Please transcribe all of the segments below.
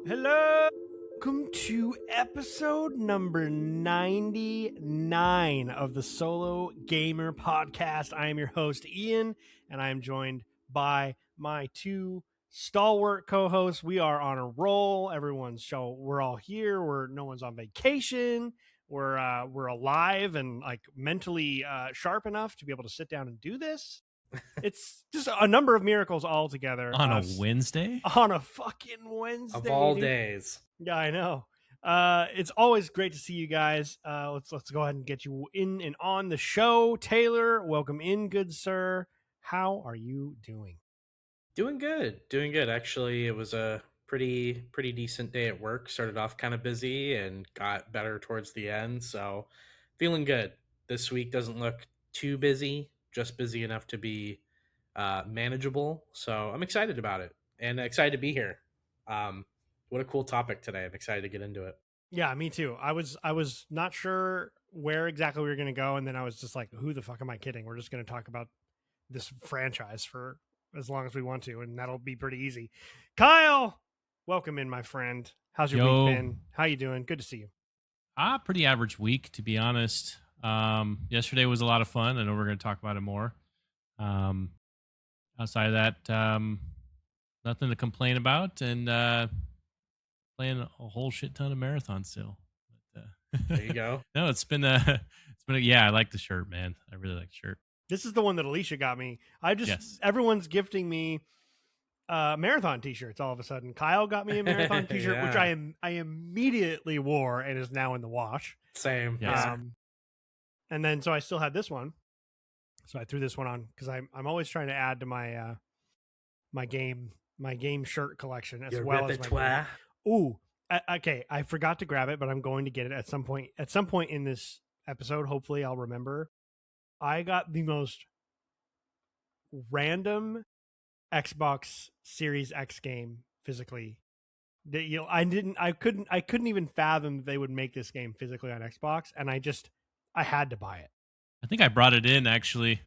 Hello. Welcome to episode number 99 of the Solo Gamer Podcast. I am your host, Ian, and I am joined by my two stalwart co-hosts. We are on a roll. We're all here. No one's on vacation. We're alive and like mentally sharp enough to be able to sit down and do this. It's just a number of miracles all together. On a Wednesday? On a fucking Wednesday. Of all dude. days. Yeah, I know. It's always great to see you guys. Let's go ahead and get you in and on the show. Taylor, welcome in, good sir. How are you doing? Doing good. Actually, it was a pretty decent day at work. Started off kind of busy and got better towards the end. So feeling good. This week doesn't look too busy, just busy enough to be manageable. So I'm excited about it and excited to be here. What a cool topic today. I'm excited to get into it. Yeah, me too. I was not sure where exactly we were going to go, and then I was just like, who the fuck am I kidding? We're just going to talk about this franchise for as long as we want to, and that'll be pretty easy. Kyle, welcome in, my friend. How's your week been? How you doing? Good to see you. Pretty average week, to be honest. Yesterday was a lot of fun. I know we're going to talk about it more. Outside of that, nothing to complain about, and playing a whole shit ton of marathons still. But, there you go. No, it's been yeah, I like the shirt, man. I really like the shirt. This is the one that Alicia got me. Everyone's gifting me marathon t-shirts all of a sudden. Kyle got me a marathon t-shirt, yeah. Which I immediately wore and is now in the wash. Same. Yes. And then so I still had this one. So I threw this one on because I'm always trying to add to my my game shirt collection as Your well repertoire. As my Ooh, okay. I forgot to grab it, but I'm going to get it at some point. At some point in this episode, hopefully I'll remember. I got the most random Xbox Series X game physically. That I couldn't even fathom that they would make this game physically on Xbox, and I had to buy it. I think I brought it in actually.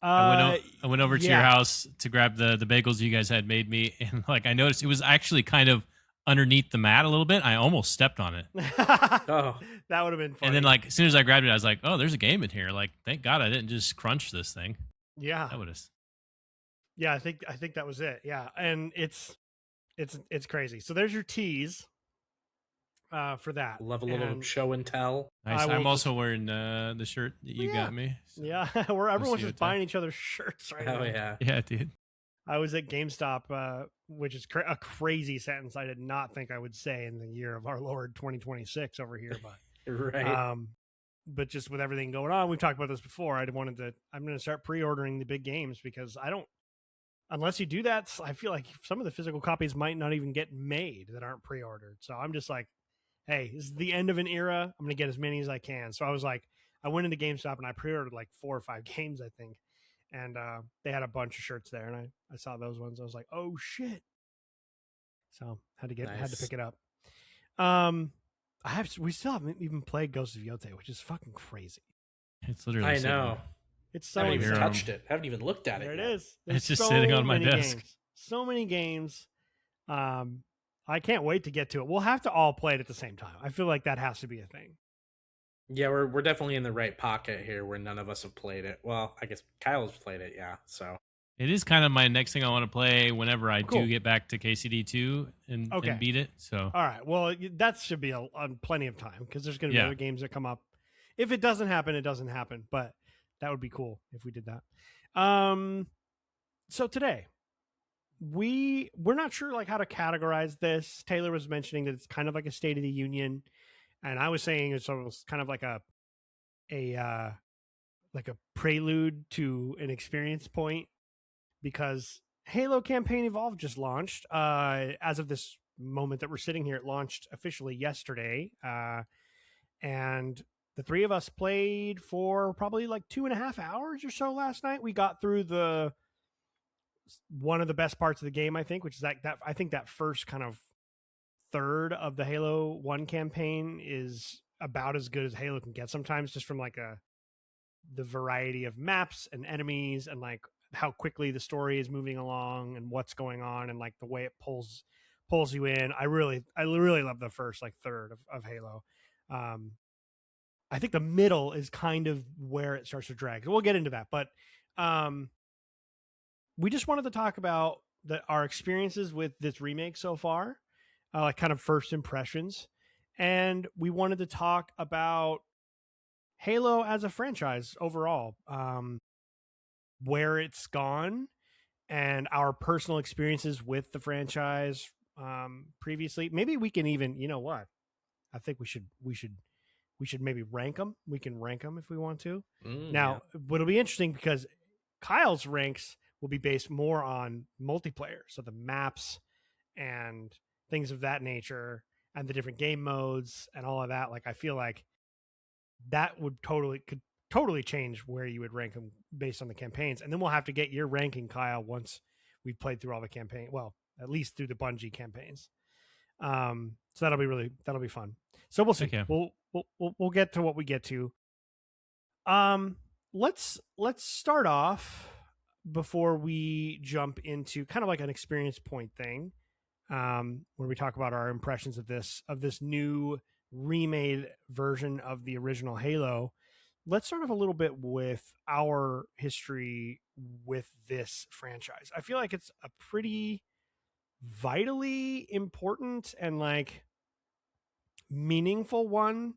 I went over to your house to grab the bagels you guys had made me, and like I noticed it was actually kind of underneath the mat a little bit. I almost stepped on it. Oh, that would have been funny. And then like as soon as I grabbed it, I was like, "Oh, there's a game in here!" Like, thank God I didn't just crunch this thing. Yeah, that would have. Yeah, I think that was it. Yeah, and it's crazy. So there's your tease for that. Love a little show and tell. Nice. I'm also wearing the shirt that you got me. So yeah, everyone's just buying each other's shirts right now. Oh yeah, yeah, dude. I was at GameStop, which is a crazy sentence I did not think I would say in the year of our Lord 2026 over here, but right. But just with everything going on, we've talked about this before. I'm going to start pre-ordering the big games because unless you do that, I feel like some of the physical copies might not even get made that aren't pre-ordered. So I'm just like, hey, this is the end of an era. I'm going to get as many as I can. So I was like, I went into GameStop and I pre-ordered like 4 or 5 games, I think. And they had a bunch of shirts there, and I saw those ones. I was like, oh shit! So had to pick it up. We still haven't even played Ghost of Yotei, which is fucking crazy. It's literally. I know. It's so. I haven't even touched it. I haven't even looked at it. There yet. it is. It's just sitting on my desk. So many games. I can't wait to get to it. We'll have to all play it at the same time. I feel like that has to be a thing. Yeah, we're definitely in the right pocket here where none of us have played it. Well, I guess Kyle's played it, yeah. So it is kind of my next thing I want to play whenever I do get back to KCD2 and beat it. So all right, well that should be on plenty of time because there's going to be other games that come up. If it doesn't happen, it doesn't happen. But that would be cool if we did that. So today we're not sure like how to categorize this. Taylor was mentioning that it's kind of like a State of the Union. And I was saying it's kind of like a prelude to an experience point because Halo Campaign Evolved just launched. As of this moment that we're sitting here, it launched officially yesterday. And the three of us played for probably like 2.5 hours or so last night. We got through one of the best parts of the game, I think, which is that I think that first kind of third of the Halo 1 campaign is about as good as Halo can get sometimes, just from like the variety of maps and enemies and like how quickly the story is moving along and what's going on and like the way it pulls pulls you in. I really love the first like third of Halo. I think the middle is kind of where it starts to drag. We'll get into that, but we just wanted to talk about our experiences with this remake so far, like kind of first impressions, and we wanted to talk about Halo as a franchise overall, where it's gone, and our personal experiences with the franchise previously. Maybe we can even, you know what? I think we should maybe rank them. We can rank them if we want to. Now, it'll be interesting because Kyle's ranks will be based more on multiplayer, so the maps and things of that nature, and the different game modes and all of that. Like, I feel like that could totally change where you would rank them based on the campaigns. And then we'll have to get your ranking, Kyle, once we've played through all the campaign. Well, at least through the Bungie campaigns. So that'll be fun. So we'll see. Okay. We'll get to what we get to. Let's start off before we jump into kind of like an experience point thing, where we talk about our impressions of this new remade version of the original Halo. Let's start off a little bit with our history with this franchise. I feel like it's a pretty vitally important and like meaningful one,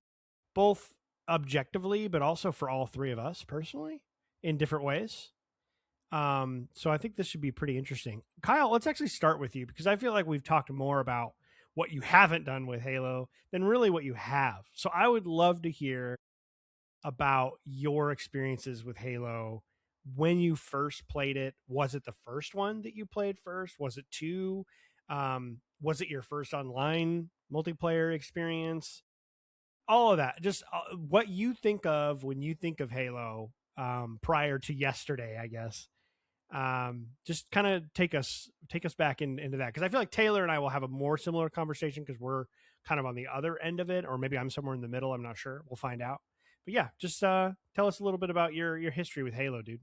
both objectively, but also for all three of us personally in different ways. So I think this should be pretty interesting. Kyle, let's actually start with you because I feel like we've talked more about what you haven't done with Halo than really what you have. So I would love to hear about your experiences with Halo when you first played it. Was it the first one that you played first? Was it 2? Was it your first online multiplayer experience? All of that. Just what you think of when you think of Halo prior to yesterday, I guess. Just kind of take us back into that, because I feel like Taylor and I will have a more similar conversation because we're kind of on the other end of it, or maybe I'm somewhere in the middle. I'm not sure. We'll find out. But yeah, just tell us a little bit about your history with Halo, dude.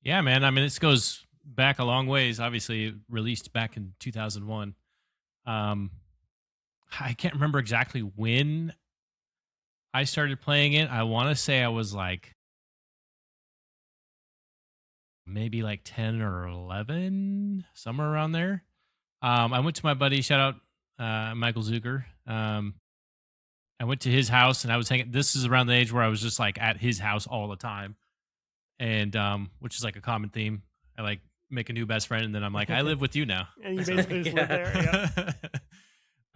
Yeah, man. I mean, this goes back a long ways. Obviously, released back in 2001. I can't remember exactly when I started playing it. I want to say I was like maybe like 10 or 11, somewhere around there. I went to my buddy, shout out Michael Zucker. I went to his house and I was hanging. This is around the age where I was just like at his house all the time. And which is like a common theme. I like make a new best friend and then I'm like, I live with you now. And you basically just live there.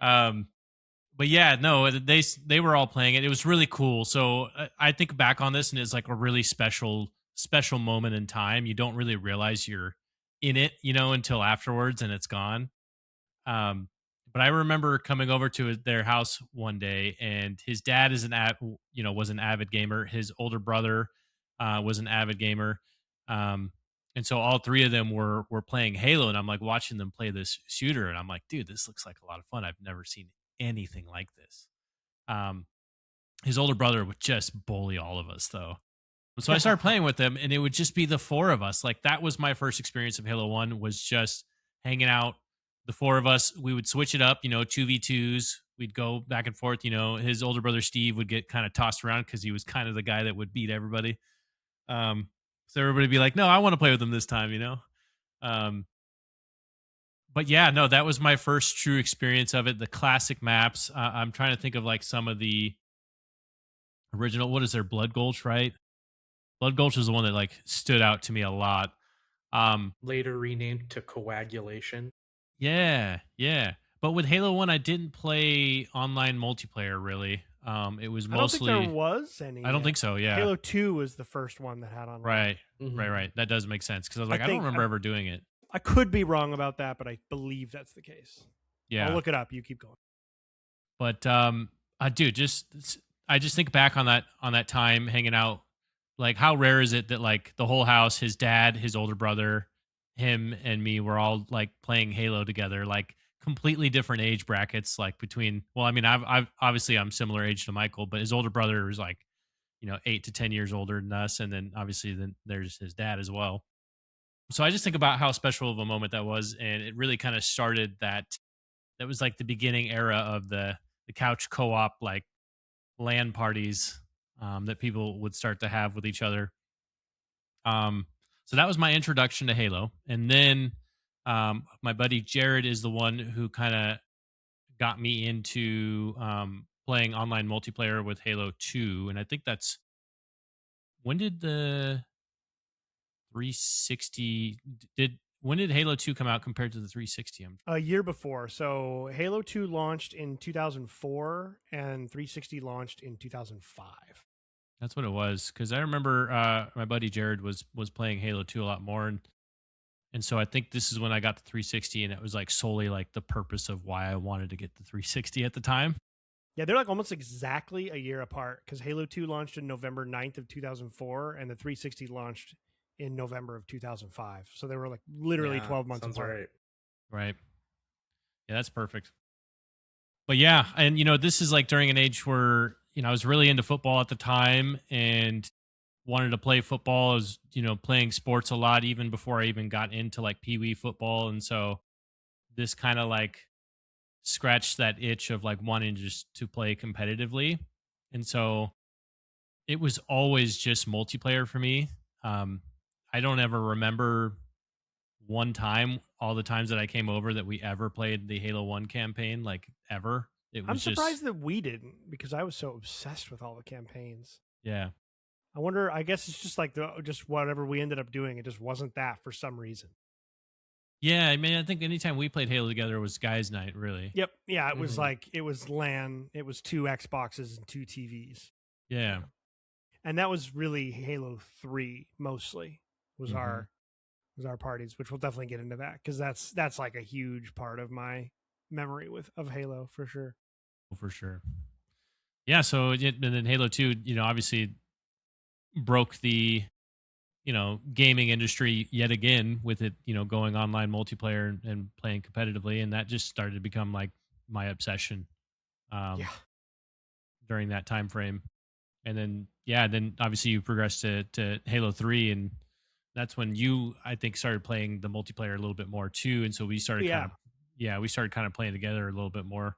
Yeah. But yeah, no, they were all playing it. It was really cool. So I think back on this and it's like a really special moment in time. You don't really realize you're in it, until afterwards and it's gone. But I remember coming over to their house one day, and his dad was an avid gamer. His older brother was an avid gamer, and so all three of them were playing Halo. And I'm like watching them play this shooter, and I'm like, dude, this looks like a lot of fun. I've never seen anything like this. His older brother would just bully all of us, though. So I started playing with them, and it would just be the four of us. Like that was my first experience of Halo 1, was just hanging out. The four of us, we would switch it up, 2v2s. We'd go back and forth. His older brother, Steve, would get kind of tossed around because he was kind of the guy that would beat everybody. So everybody would be like, no, I want to play with him this time, But yeah, no, that was my first true experience of it. The classic maps. I'm trying to think of like some of the original, what is there? Blood Gulch, right? Blood Gulch is the one that like stood out to me a lot. Later renamed to Coagulation. Yeah. But with Halo 1, I didn't play online multiplayer really. It was mostly. I don't think there was any. I don't think so. Yeah. Halo 2 was the first one that had online. Right. Mm-hmm. Right. That does make sense because I was like, I don't remember ever doing it. I could be wrong about that, but I believe that's the case. Yeah. I'll look it up. You keep going. But I just think back on that time hanging out. Like, how rare is it that like the whole house, his dad, his older brother, him and me were all like playing Halo together, like completely different age brackets, like between, well, I mean, I've obviously I'm similar age to Michael, but his older brother was like, 8 to 10 years older than us. And then obviously then there's his dad as well. So I just think about how special of a moment that was, and it really kind of started that was like the beginning era of the couch co-op like LAN parties that people would start to have with each other. Um, so that was my introduction to Halo, and then my buddy Jared is the one who kind of got me into playing online multiplayer with Halo 2, and I think that's when did the 360 did when did Halo 2 come out compared to the 360? A year before. So Halo 2 launched in 2004 and 360 launched in 2005. That's what it was, because I remember my buddy Jared was playing Halo 2 a lot more, and so I think this is when I got the 360, and it was like solely like the purpose of why I wanted to get the 360 at the time. Yeah, they're like almost exactly a year apart because Halo 2 launched in November 9th of 2004 and the 360 launched in November of 2005. So they were like literally 12 months apart. Right. Right. Yeah, that's perfect. But yeah, and this is like during an age where, I was really into football at the time and wanted to play football. I was, playing sports a lot even before I even got into like Pee Wee football. And so this kind of like scratched that itch of like wanting just to play competitively. And so it was always just multiplayer for me. I don't ever remember one time, all the times that I came over, that we ever played the Halo 1 campaign, like ever. I'm surprised that we didn't, because I was so obsessed with all the campaigns. Yeah. I wonder, I guess it's just like just whatever we ended up doing, it just wasn't that for some reason. Yeah, I mean, I think anytime we played Halo together, it was guys' night, really. Yep. Yeah, it was like, it was LAN, it was 2 Xboxes and 2 TVs. Yeah. And that was really Halo 3 mostly was our parties, which we'll definitely get into that, because that's like a huge part of my memory of Halo for sure. For sure. Yeah, so and then Halo 2, obviously broke the gaming industry yet again with it, going online multiplayer and playing competitively, and that just started to become like my obsession during that time frame. And then obviously you progressed to Halo 3, and that's when you, I think, started playing the multiplayer a little bit more too, and so we started kind of playing together a little bit more.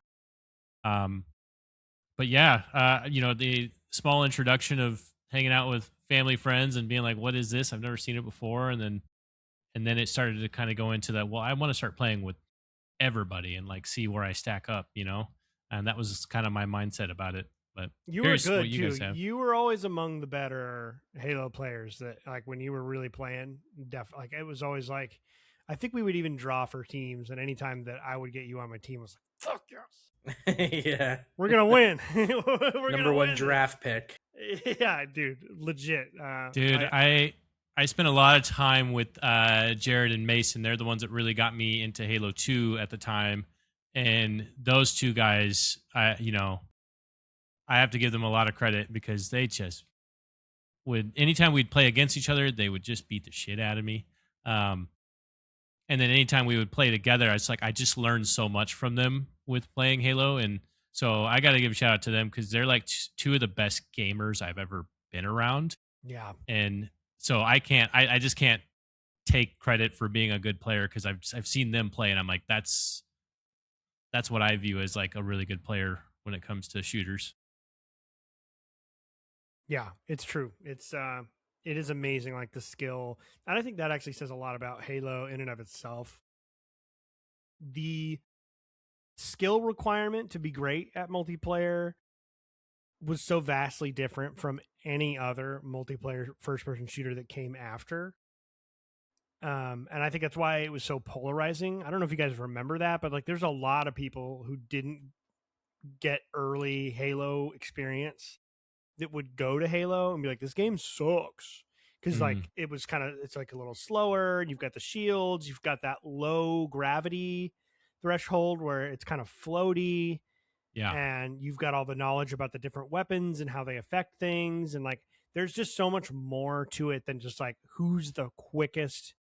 But yeah, the small introduction of hanging out with family friends and being like, what is this? I've never seen it before. And then it started to kind of go into that, well, I want to start playing with everybody and like see where I stack up, and that was kind of my mindset about it. But you were good too. You were always among the better Halo players that, like, when you were really playing, like it was always like, I think we would even draw for teams, and anytime that I would get you on my team, I was like, fuck yes. Yeah. We're going to win. We're Number one draft pick. Yeah, dude. Legit. Dude, I spent a lot of time with Jared and Mason. They're the ones that really got me into Halo 2 at the time. And those two guys, I have to give them a lot of credit, because they just would, anytime we'd play against each other, they would just beat the shit out of me. And then anytime we would play together, it's like I just learned so much from them with playing Halo. And so I got to give a shout out to them, because they're like two of the best gamers I've ever been around. Yeah. And so I just can't take credit for being a good player, because I've seen them play, and I'm like, that's what I view as like a really good player when it comes to shooters. Yeah, it's true. It is amazing, like the skill. And I think that actually says a lot about Halo in and of itself. The skill requirement to be great at multiplayer was so vastly different from any other multiplayer first-person shooter that came after. And I think that's why it was so polarizing. I don't know if you guys remember that, but like there's a lot of people who didn't get early Halo experience that would go to Halo and be like, this game sucks. Because like it's like a little slower, and you've got the shields, you've got that low gravity threshold where it's kind of floaty. Yeah. And you've got all the knowledge about the different weapons and how they affect things. And like there's just so much more to it than just like who's the quickest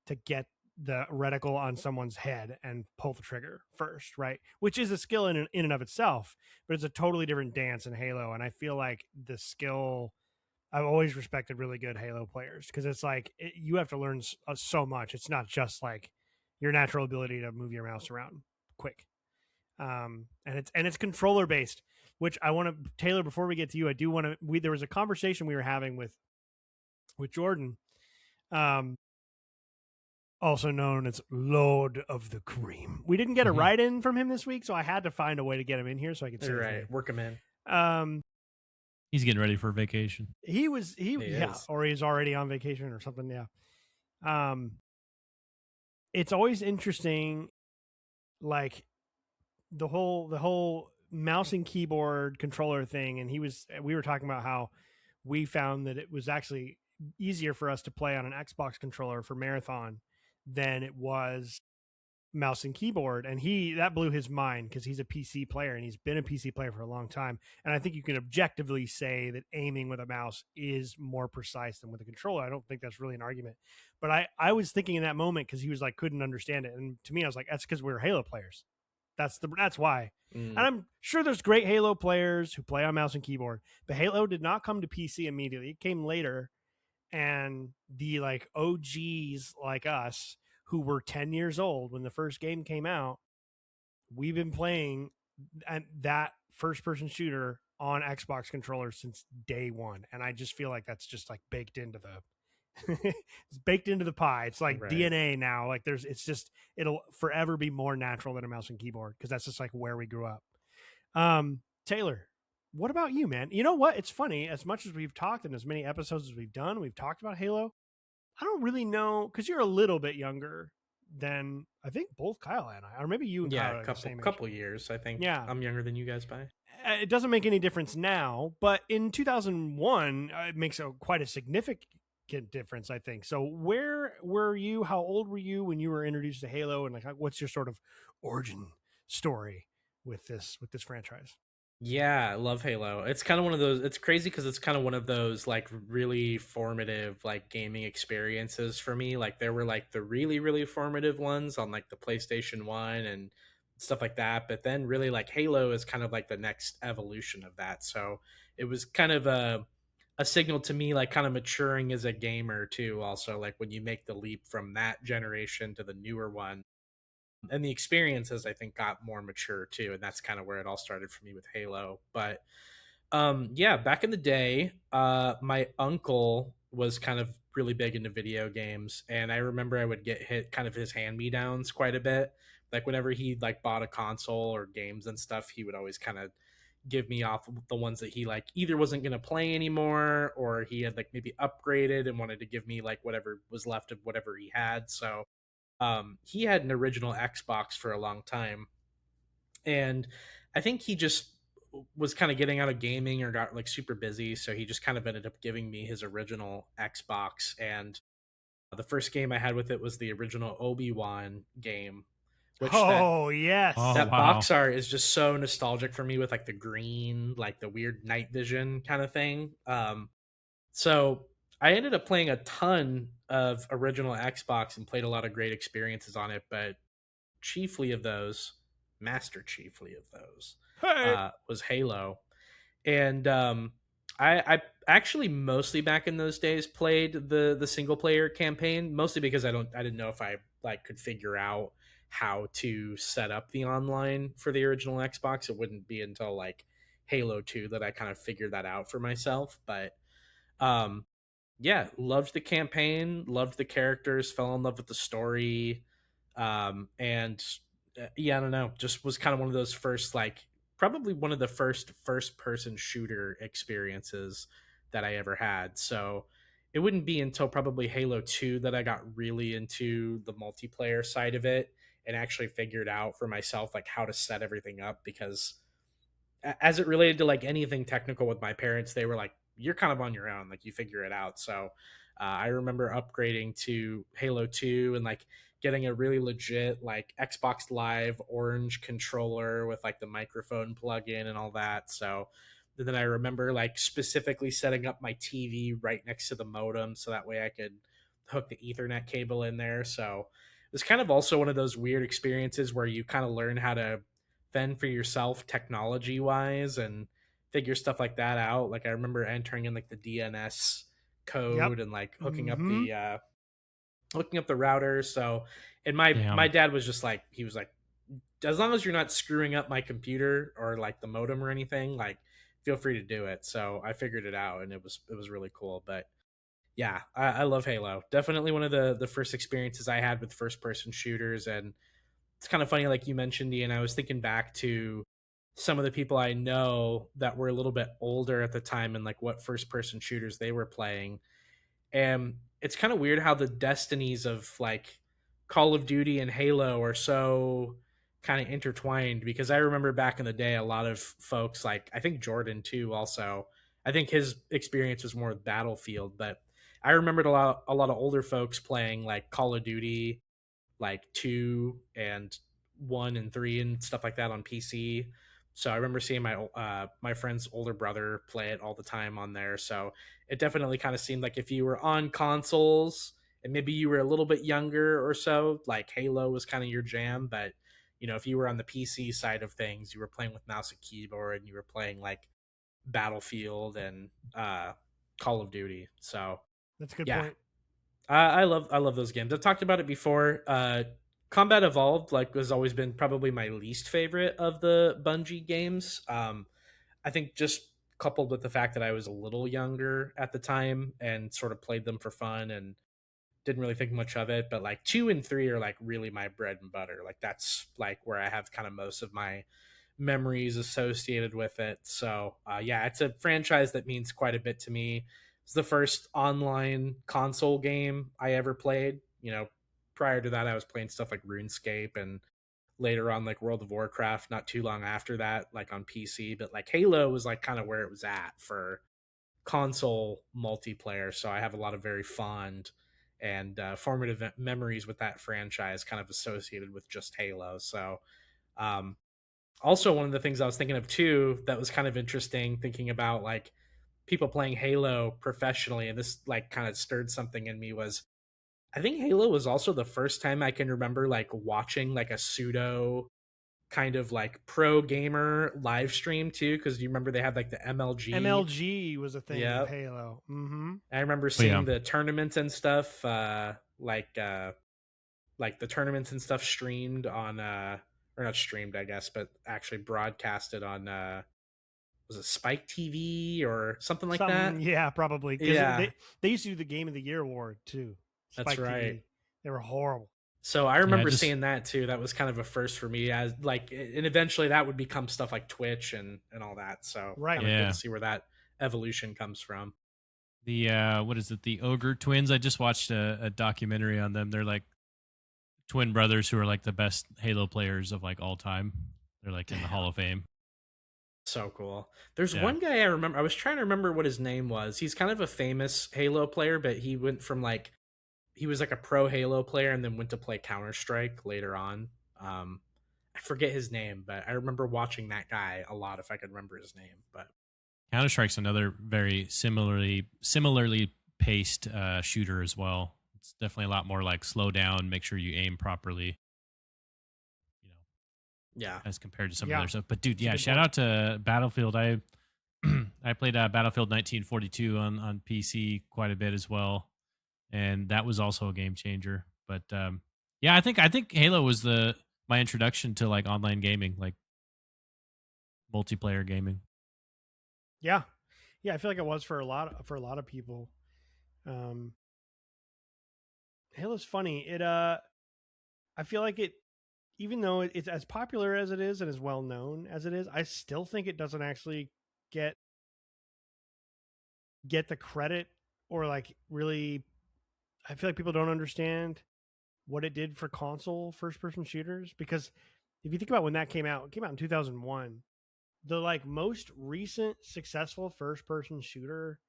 to get the reticle on someone's head and pull the trigger first, right? Which is a skill in and of itself, but it's a totally different dance in Halo. And I feel like the skill I've always respected really good Halo players because it's like you have to learn so much. It's not just like your natural ability to move your mouse around quick, and it's controller based. Which I want to Taylor. Before we get to you, I do want to. There was a conversation we were having with Jordan, um, also known as Lord of the Cream. We didn't get a write in from him this week, so I had to find a way to get him in here so I could say his name. Work him in. He's getting ready for vacation. He or he's already on vacation or something. Yeah. It's always interesting, like the whole mouse and keyboard controller thing. And we were talking about how we found that it was actually easier for us to play on an Xbox controller for Marathon than it was mouse and keyboard. And that blew his mind because he's a PC player and he's been a PC player for a long time. And I think you can objectively say that aiming with a mouse is more precise than with a controller. I don't think that's really an argument, but I was thinking in that moment, because he was like, couldn't understand it. And to me, I was like, that's because we're Halo players. That's why. And I'm sure there's great Halo players who play on mouse and keyboard, but Halo did not come to PC immediately. It came later. And the like OGs like us who were 10 years old when the first game came out, we've been playing that first person shooter on Xbox controllers since day one. And I just feel like that's just like baked into the it's baked into the pie. It's like DNA now. Like it'll forever be more natural than a mouse and keyboard because that's just like where we grew up. Taylor, what about you, man? You know what? It's funny. As much as we've talked in as many episodes as we've done, we've talked about Halo. I don't really know, because you're a little bit younger than I think both Kyle and I, or maybe you and Kyle. Yeah, couple years. I think. Yeah, I'm younger than you guys by. It doesn't make any difference now, but in 2001, it makes quite a significant difference, I think. So, where were you? How old were you when you were introduced to Halo, and like, what's your sort of origin story with this franchise? Yeah, I love Halo. It's kind of one of those, it's crazy because it's kind of one of those like really formative like gaming experiences for me. Like there were like the really, really formative ones on like the PlayStation 1 and stuff like that. But then really like Halo is kind of like the next evolution of that. So it was kind of a signal to me, like kind of maturing as a gamer too. Also, like when you make the leap from that generation to the newer one, and the experiences I think got more mature too, and that's kind of where it all started for me with Halo. But yeah, back in the day, my uncle was kind of really big into video games, and I remember I would get hit kind of his hand me downs quite a bit. Like whenever he like bought a console or games and stuff, he would always kind of give me off the ones that he like either wasn't going to play anymore, or he had like maybe upgraded and wanted to give me like whatever was left of whatever he had. So he had an original Xbox for a long time, and I think he just was kind of getting out of gaming or got like super busy, so he just kind of ended up giving me his original Xbox. And the first game I had with it was the original Obi-Wan game, which yes, that box art is just so nostalgic for me, with like the green, like the weird night vision kind of thing. So I ended up playing a ton of original Xbox and played a lot of great experiences on it, but chiefly of those, was Halo. And I actually mostly back in those days played the single player campaign, mostly because I didn't know if I like could figure out how to set up the online for the original Xbox. It wouldn't be until like Halo 2 that I kind of figured that out for myself. But yeah, loved the campaign, loved the characters, fell in love with the story. And yeah, I don't know, just was kind of one of those first, like probably one of the first person shooter experiences that I ever had. So it wouldn't be until probably Halo 2 that I got really into the multiplayer side of it and actually figured out for myself like how to set everything up, because as it related to like anything technical with my parents, they were like, you're kind of on your own, like you figure it out. So I remember upgrading to Halo 2 and like getting a really legit like Xbox Live orange controller with like the microphone plug-in and all that. So then I remember like specifically setting up my TV right next to the modem so that way I could hook the Ethernet cable in there. So it was kind of also one of those weird experiences where you kind of learn how to fend for yourself technology wise, and figure stuff like that out. Like I remember entering in like the DNS Yep. code and like Mm-hmm. hooking up the router. So, and my dad was just like, he was like, as long as you're not screwing up my computer or like the modem or anything, like feel free to do it. So I figured it out, and it was really cool. But yeah, I love Halo. Definitely one of the first experiences I had with first person shooters, and it's kind of funny, like you mentioned, Ian. I was thinking back to some of the people I know that were a little bit older at the time and like what first person shooters they were playing. And it's kind of weird how the destinies of like Call of Duty and Halo are so kind of intertwined, because I remember back in the day a lot of folks, like I think Jordan too also, I think his experience was more with Battlefield, but I remembered a lot of older folks playing like Call of Duty, like 2 and 1 and 3 and stuff like that on PC. So I remember seeing my friend's older brother play it all the time on there. So it definitely kind of seemed like if you were on consoles and maybe you were a little bit younger or so, like Halo was kind of your jam. But if you were on the PC side of things, you were playing with mouse and keyboard, and you were playing like Battlefield and Call of Duty. So That's a good yeah, point. I love those games. I've talked about it before. Combat Evolved has always been probably my least favorite of the Bungie games. I think just coupled with the fact that I was a little younger at the time and sort of played them for fun and didn't really think much of it. But like 2 and 3 are like really my bread and butter. Like that's like where I have kind of most of my memories associated with it. So yeah, it's a franchise that means quite a bit to me. It's the first online console game I ever played. Prior to that, I was playing stuff like RuneScape and later on like World of Warcraft. Not too long after that, like on PC. But like Halo was like kind of where it was at for console multiplayer. So I have a lot of very fond and formative memories with that franchise, kind of associated with just Halo. So um, also one of the things I was thinking of too that was kind of interesting, thinking about like people playing Halo professionally, and this like kind of stirred something in me, was I think Halo was also the first time I can remember like watching like a pseudo kind of like pro gamer live stream too, because you remember they had like the MLG. MLG was a thing of Yep. Halo. Mm-hmm. I remember Oh, yeah. seeing the tournaments and stuff, like the tournaments and stuff streamed on or not streamed, I guess, but actually broadcasted on was it Spike TV or something like Something, that? yeah, probably, because Yeah, they used to do the Game of the Year award too. that's Spike right. TV, they were horrible. So I Yeah, remember just seeing that too. That was kind of a first for me, as like, and eventually that would become stuff like Twitch and all that. So Right. kind of cool to yeah. see where that evolution comes from. The what is it? The Ogre twins. I just watched a documentary on them. They're like twin brothers who are like the best Halo players of like all time. They're like in the Hall of Fame. So cool. There's Yeah. one guy I remember. I was trying to remember what his name was. He's kind of a famous Halo player, but he went from like he was like a pro Halo player and then went to play Counter Strike later on. I forget his name, but I remember watching that guy a lot. If I could remember his name, but Counter Strike's another very similarly paced shooter as well. It's definitely a lot more like slow down, make sure you aim properly, you know, yeah, as compared to some Yeah, other stuff. But dude, that's a yeah, good shout point. out to Battlefield. I I played Battlefield 1942 on PC quite a bit as well, and that was also a game changer. But yeah, I think Halo was the my introduction to like online gaming, like multiplayer gaming. Yeah, yeah, I feel like it was for a lot of people. Um, Halo's funny. I feel like it, even though it's as popular as it is and as well known as it is, I still think it doesn't actually get the credit, or like really. I feel like people don't understand what it did for console first person shooters, because if you think about when that came out, it came out in 2001. The like most recent successful first person shooter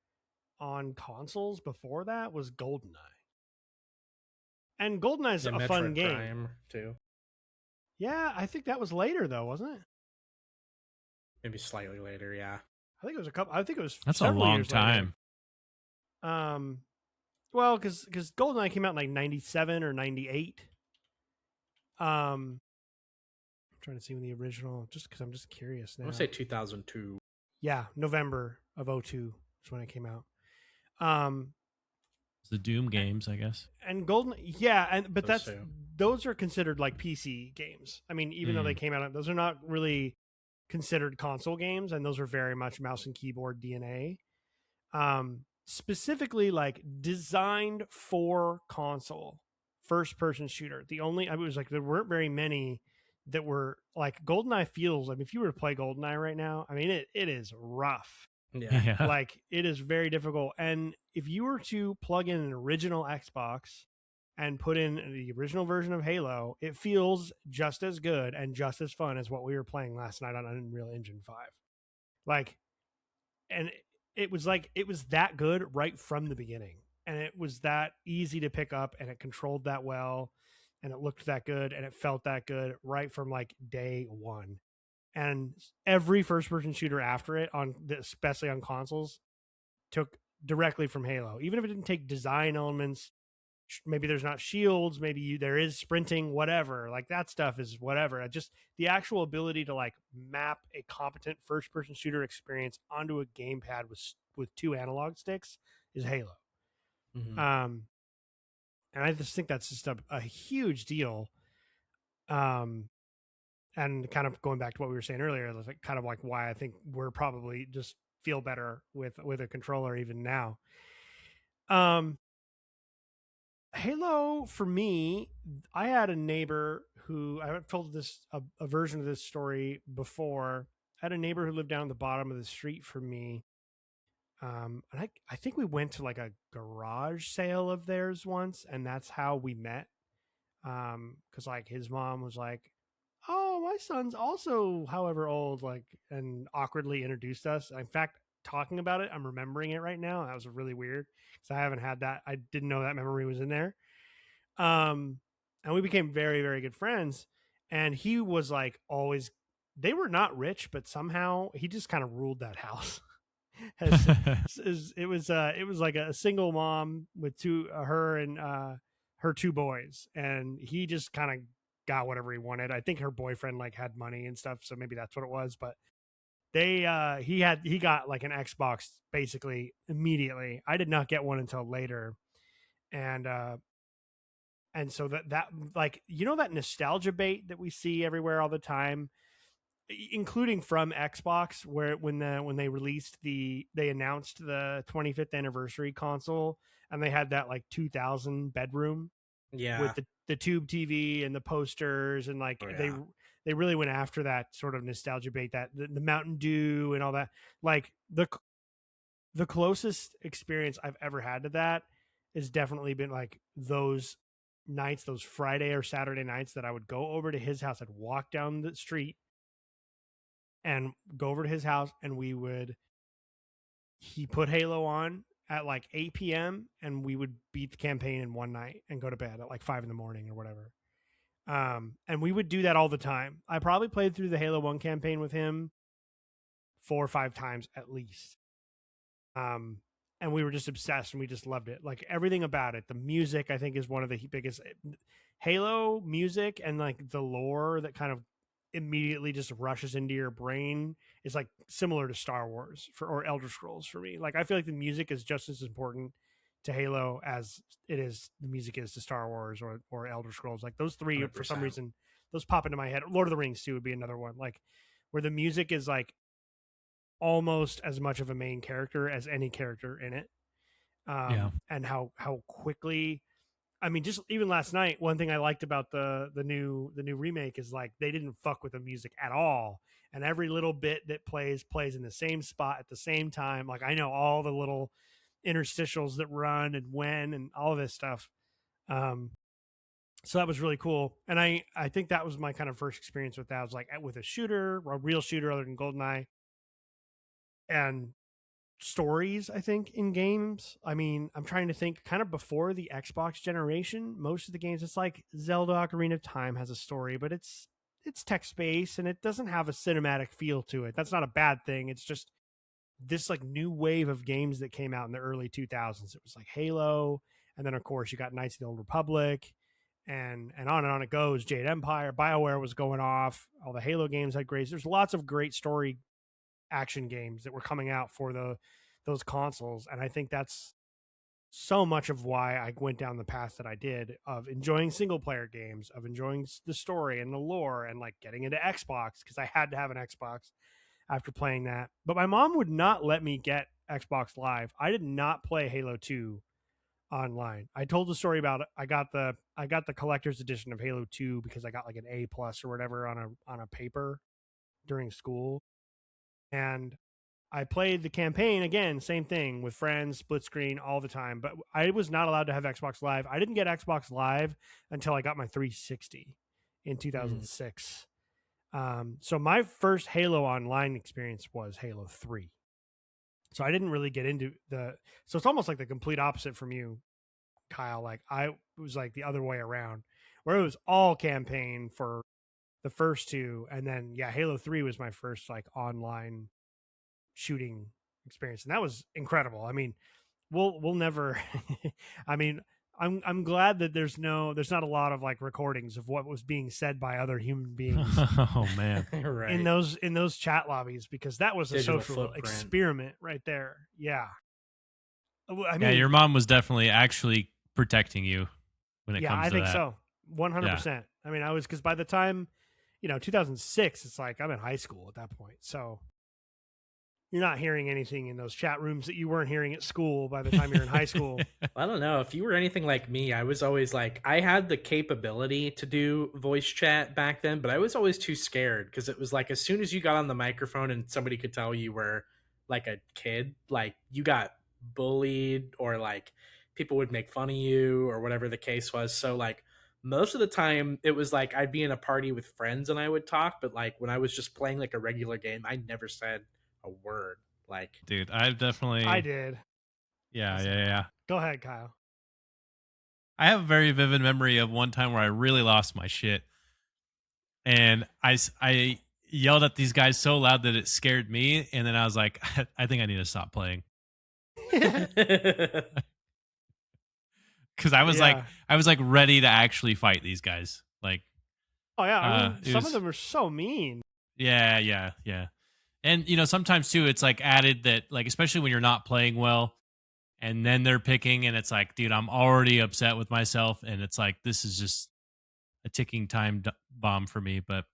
on consoles before that was GoldenEye. And GoldenEye's yeah, a fun Metroid game. Prime too, Yeah, I think that was later though, wasn't it? maybe slightly later. Yeah, I think it was a couple. I think it was That's a several long years later. time. Well, because GoldenEye came out in like '97 or '98. I'm trying to see when the original. Just because I'm just curious I now. want to say 2002. Yeah, November of 02 is when it came out. It's the Doom games, I guess. And Golden, but those are considered like PC games. I mean, even though they came out, those are not really considered console games, and those are very much mouse and keyboard DNA. Specifically, like designed for console, first person shooter. It was like there weren't very many that were like GoldenEye feels. I mean, if you were to play GoldenEye right now, I mean, it is rough. Yeah. Like it is very difficult. And if you were to plug in an original Xbox and put in the original version of Halo, it feels just as good and just as fun as what we were playing last night on Unreal Engine 5. Like, and it was that good right from the beginning. And it was that easy to pick up, and it controlled that well, and it looked that good, and it felt that good right from like day one. And every first person shooter after it, especially on consoles, took directly from Halo. Even if it didn't take design elements, maybe there's not shields, maybe there is sprinting, whatever. Like that stuff is whatever. Just the actual ability to like map a competent first person shooter experience onto a gamepad with two analog sticks is Halo. Mm-hmm. And I just think that's just a huge deal. And kind of going back to what we were saying earlier, like kind of like why I think we're probably just feel better with a controller even now. Halo for me, I had a neighbor who I've told a version of this story before. I had a neighbor who lived down at the bottom of the street from me. And I think we went to like a garage sale of theirs once, and that's how we met. Because like his mom was like, "Oh, my son's also however old," like, and awkwardly introduced us. In fact, talking about it, I'm remembering it right now. That was really weird because I haven't had that. I didn't know that memory was in there. And we became very, very good friends. And he was like always. They were not rich, but somehow he just kind of ruled that house. It was like a single mom with her and her two boys, and he just kind of got whatever he wanted. I think her boyfriend like had money and stuff, so maybe that's what it was. But he got like an Xbox basically immediately. I did not get one until later, and so that like, you know, that nostalgia bait that we see everywhere all the time, including from Xbox, where when they announced the 25th anniversary console, and they had that like 2000 bedroom with the tube TV and the posters, and like they really went after that sort of nostalgia bait, that the Mountain Dew and all that. Like the closest experience I've ever had to that has definitely been like those nights, those Friday or Saturday nights that I would go over to his house. I'd walk down the street and go over to his house, and he put Halo on at like 8 p.m. and we would beat the campaign in one night and go to bed at like 5 in the morning or whatever. And we would do that all the time. I probably played through the Halo 1 campaign with him 4 or 5 times at least. And we were just obsessed, and we just loved it. Like everything about it. The music, I think, is one of the biggest Halo music, and like the lore that kind of immediately just rushes into your brain is like similar to Star Wars or Elder Scrolls for me. Like I feel like the music is just as important to Halo as the music is to Star Wars or Elder Scrolls. Like those three 100%. For some reason, those pop into my head. Lord of the Rings too would be another one, like where the music is like almost as much of a main character as any character in it. And how quickly, I mean, just even last night, one thing I liked about the new remake is like they didn't fuck with the music at all, and every little bit that plays in the same spot at the same time. Like I know all the little interstitials that run and when and all of this stuff. So that was really cool, and I think that was my kind of first experience with that. I was like with a real shooter other than GoldenEye, and stories, I think, in games. I mean, I'm trying to think kind of before the Xbox generation, most of the games, it's like Zelda Ocarina of Time has a story, but it's text-based and it doesn't have a cinematic feel to it. That's not a bad thing. It's just this like new wave of games that came out in the early 2000s. It was like Halo, and then of course you got Knights of the Old Republic, and on it goes. Jade Empire, BioWare was going off. All the Halo games had great. There's lots of great story action games that were coming out for those consoles, and I think that's so much of why I went down the path that I did of enjoying single player games, of enjoying the story and the lore, and like getting into Xbox because I had to have an Xbox after playing that. But my mom would not let me get Xbox Live. I did not play Halo 2 online. I told the story about I got the collector's edition of Halo 2 because I got like an A plus or whatever on a paper during school. And I played the campaign again, same thing with friends, split screen all the time. But I was not allowed to have Xbox Live. I didn't get Xbox Live until I got my 360 in 2006. So my first Halo Online experience was Halo 3. So I didn't really get into so it's almost like the complete opposite from you, Kyle. Like I was like the other way around, where it was all campaign for the first two, and then Halo 3 was my first like online shooting experience, and that was incredible. I mean, we'll never I mean, I'm glad that there's not a lot of like recordings of what was being said by other human beings Oh man. Right. in those chat lobbies, because that was Digital a social footprint. experiment right there. Yeah. I mean, yeah, your mom was definitely actually protecting you when it comes I to think that. so. 100%. I mean, because by the time, 2006, it's like I'm in high school at that point. So you're not hearing anything in those chat rooms that you weren't hearing at school by the time you're in high school. I don't know. If you were anything like me, I was always like, I had the capability to do voice chat back then, but I was always too scared because it was like as soon as you got on the microphone and somebody could tell you were like a kid, like you got bullied or like people would make fun of you or whatever the case was. So, like, most of the time it was like I'd be in a party with friends and I would talk, but like when I was just playing like a regular game, I never said a word. Like, Dude, I've definitely. I did. Yeah. Go ahead, Kyle. I have a very vivid memory of one time where I really lost my shit, and I yelled at these guys so loud that it scared me, and then I was like, I think I need to stop playing because I was like ready to actually fight these guys. Like, oh yeah, I mean, some of them are so mean. Yeah. And sometimes too, it's like added that like especially when you're not playing well, and then they're picking, and it's like, dude, I'm already upset with myself, and it's like this is just a ticking time bomb for me. But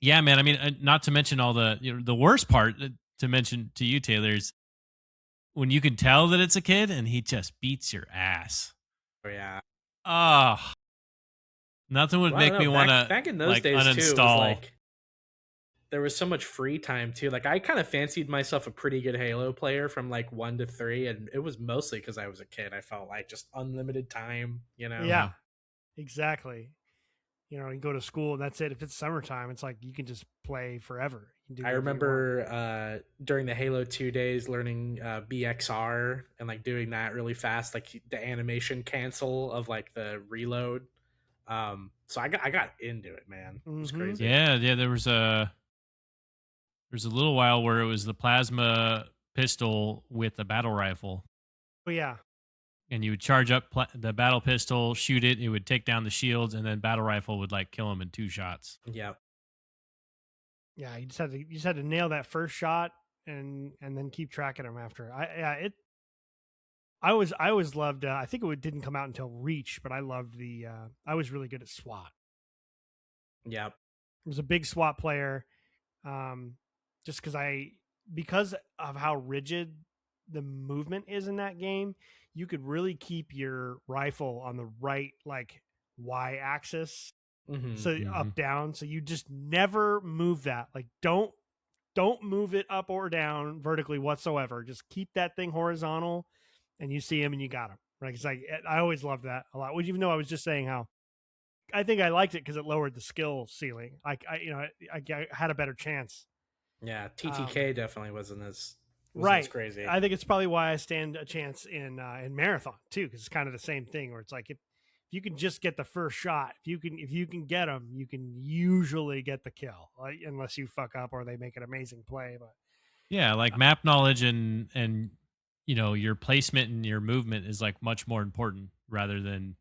yeah, man, I mean, not to mention all the worst part to mention to you, Taylor, is when you can tell that it's a kid and he just beats your ass. oh yeah. Oh, nothing would Well, I make don't me know. want to Back in those like days too, it was uninstall. like there was so much free time too. Like I kind of fancied myself a pretty good Halo player from like 1 to 3, and it was mostly because I was a kid. I felt like just unlimited time, Yeah, exactly. You go to school and that's it. If it's summertime, it's like you can just play forever. You can do I whatever you want. remember during the Halo 2 days learning BXR and like doing that really fast, like the animation cancel of like the reload. So I got into it, man. It was crazy. Yeah. There's a little while where it was the plasma pistol with the battle rifle. Oh yeah. And you would charge up the battle pistol, shoot it, it would take down the shields, and then battle rifle would like kill him in 2 shots. Yep. Yeah, you just had to nail that first shot and then keep tracking them after. I always loved. I think didn't come out until Reach, but I loved the. I was really good at SWAT. Yep. I was a big SWAT player, just because of how rigid the movement is in that game. You could really keep your rifle on the right like Y axis, so up down. So you just never move that. Like don't move it up or down vertically whatsoever. Just keep that thing horizontal, and you see him and you got him. Right? It's like I always loved that a lot. Even though I was just saying how I think I liked it because it lowered the skill ceiling. I had a better chance. Yeah, TTK definitely wasn't as right. Crazy. I think it's probably why I stand a chance in marathon too, because it's kind of the same thing where it's like if you can just get the first shot, if you can get them, you can usually get the kill, like, unless you fuck up or they make an amazing play. But yeah, like map knowledge and your placement and your movement is like much more important rather than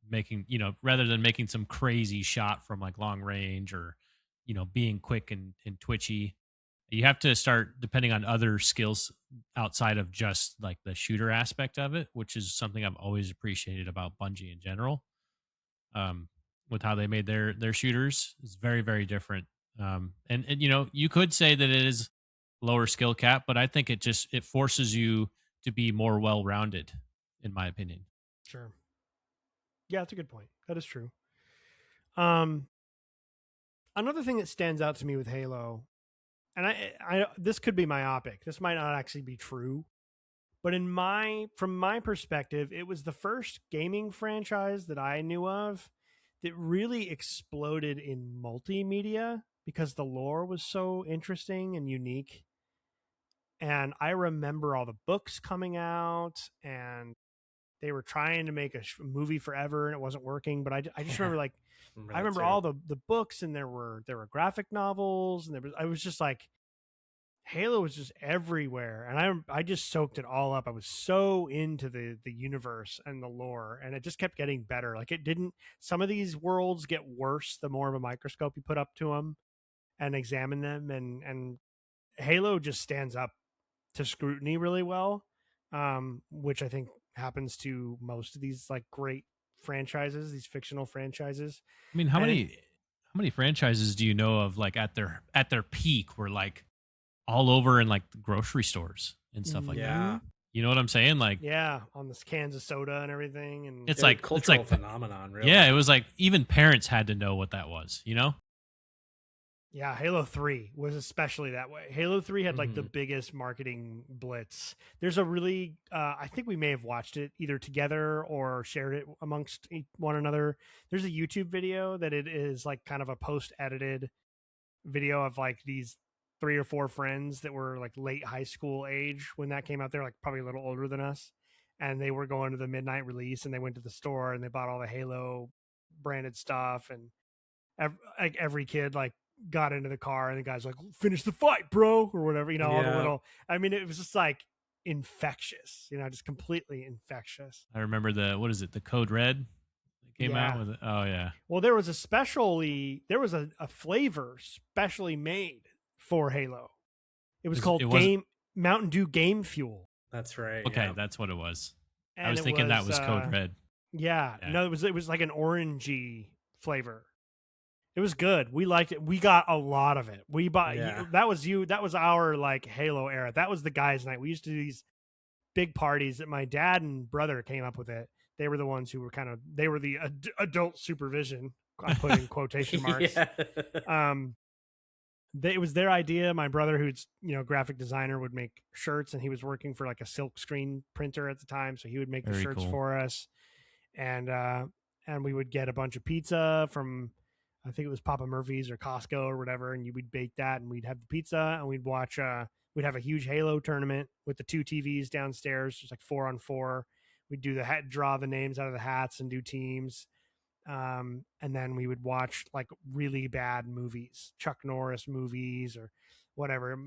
making some crazy shot from like long range or being quick and twitchy. You have to start depending on other skills outside of just like the shooter aspect of it, which is something I've always appreciated about Bungie in general. Um, with how they made their shooters is very very different. And you know, you could say that it is lower skill cap, but I think it forces you to be more well rounded, in my opinion. Sure. Yeah, that's a good point. That is true. Um, another thing that stands out to me with Halo, and I this could be myopic. This might not actually be true, but from my perspective, it was the first gaming franchise that I knew of that really exploded in multimedia because the lore was so interesting and unique. And I remember all the books coming out, and they were trying to make a movie forever, and it wasn't working. But I just remember like I remember all the books, and there were graphic novels, and I was just like, Halo was just everywhere, and I just soaked it all up. I was so into the universe and the lore, and it just kept getting better. Like it didn't. Some of these worlds get worse the more of a microscope you put up to them and examine them, and Halo just stands up to scrutiny really well, which I think happens to most of these like great franchises, these fictional franchises. I mean, how many franchises do you know of like at their peak were like all over in like the grocery stores and stuff like that? You know what I'm saying? Like, yeah, on this cans of soda and everything, and it's like cultural phenomenon. Really, yeah, it was like even parents had to know what that was. You know? Yeah, Halo 3 was especially that way. Halo 3 had like the biggest marketing blitz. There's a really, I think we may have watched it either together or shared it amongst one another. There's a YouTube video that it is like kind of a post-edited video of like these 3 or 4 friends that were like late high school age when that came out. They're like probably a little older than us. And they were going to the midnight release, and they went to the store and they bought all the Halo branded stuff. And every kid like got into the car, and the guy's like, finish the fight, bro, or whatever, you know, all the little, I mean, it was just like infectious, you know, just completely infectious. I remember the Code Red that came out with it. Oh yeah. Well, there was a flavor specially made for Halo. It was called Mountain Dew Game Fuel. That's right. Okay, that's what it was. And I was thinking that was Code Red. Yeah, no, it was like an orangey flavor. It was good. We liked it. We got a lot of it. We bought that was our like Halo era. That was the guys' night. We used to do these big parties that my dad and brother came up with it. They were the ones who were they were the adult supervision. I put in quotation marks. It was their idea. My brother, who's graphic designer, would make shirts, and he was working for like a silk screen printer at the time, so he would make the shirts for us. And we would get a bunch of pizza from, I think it was Papa Murphy's or Costco or whatever, and we'd bake that, and we'd have the pizza, and we'd watch. We'd have a huge Halo tournament with the 2 TVs downstairs. It's like 4-on-4. We'd do draw the names out of the hats and do teams, and then we would watch like really bad movies, Chuck Norris movies or whatever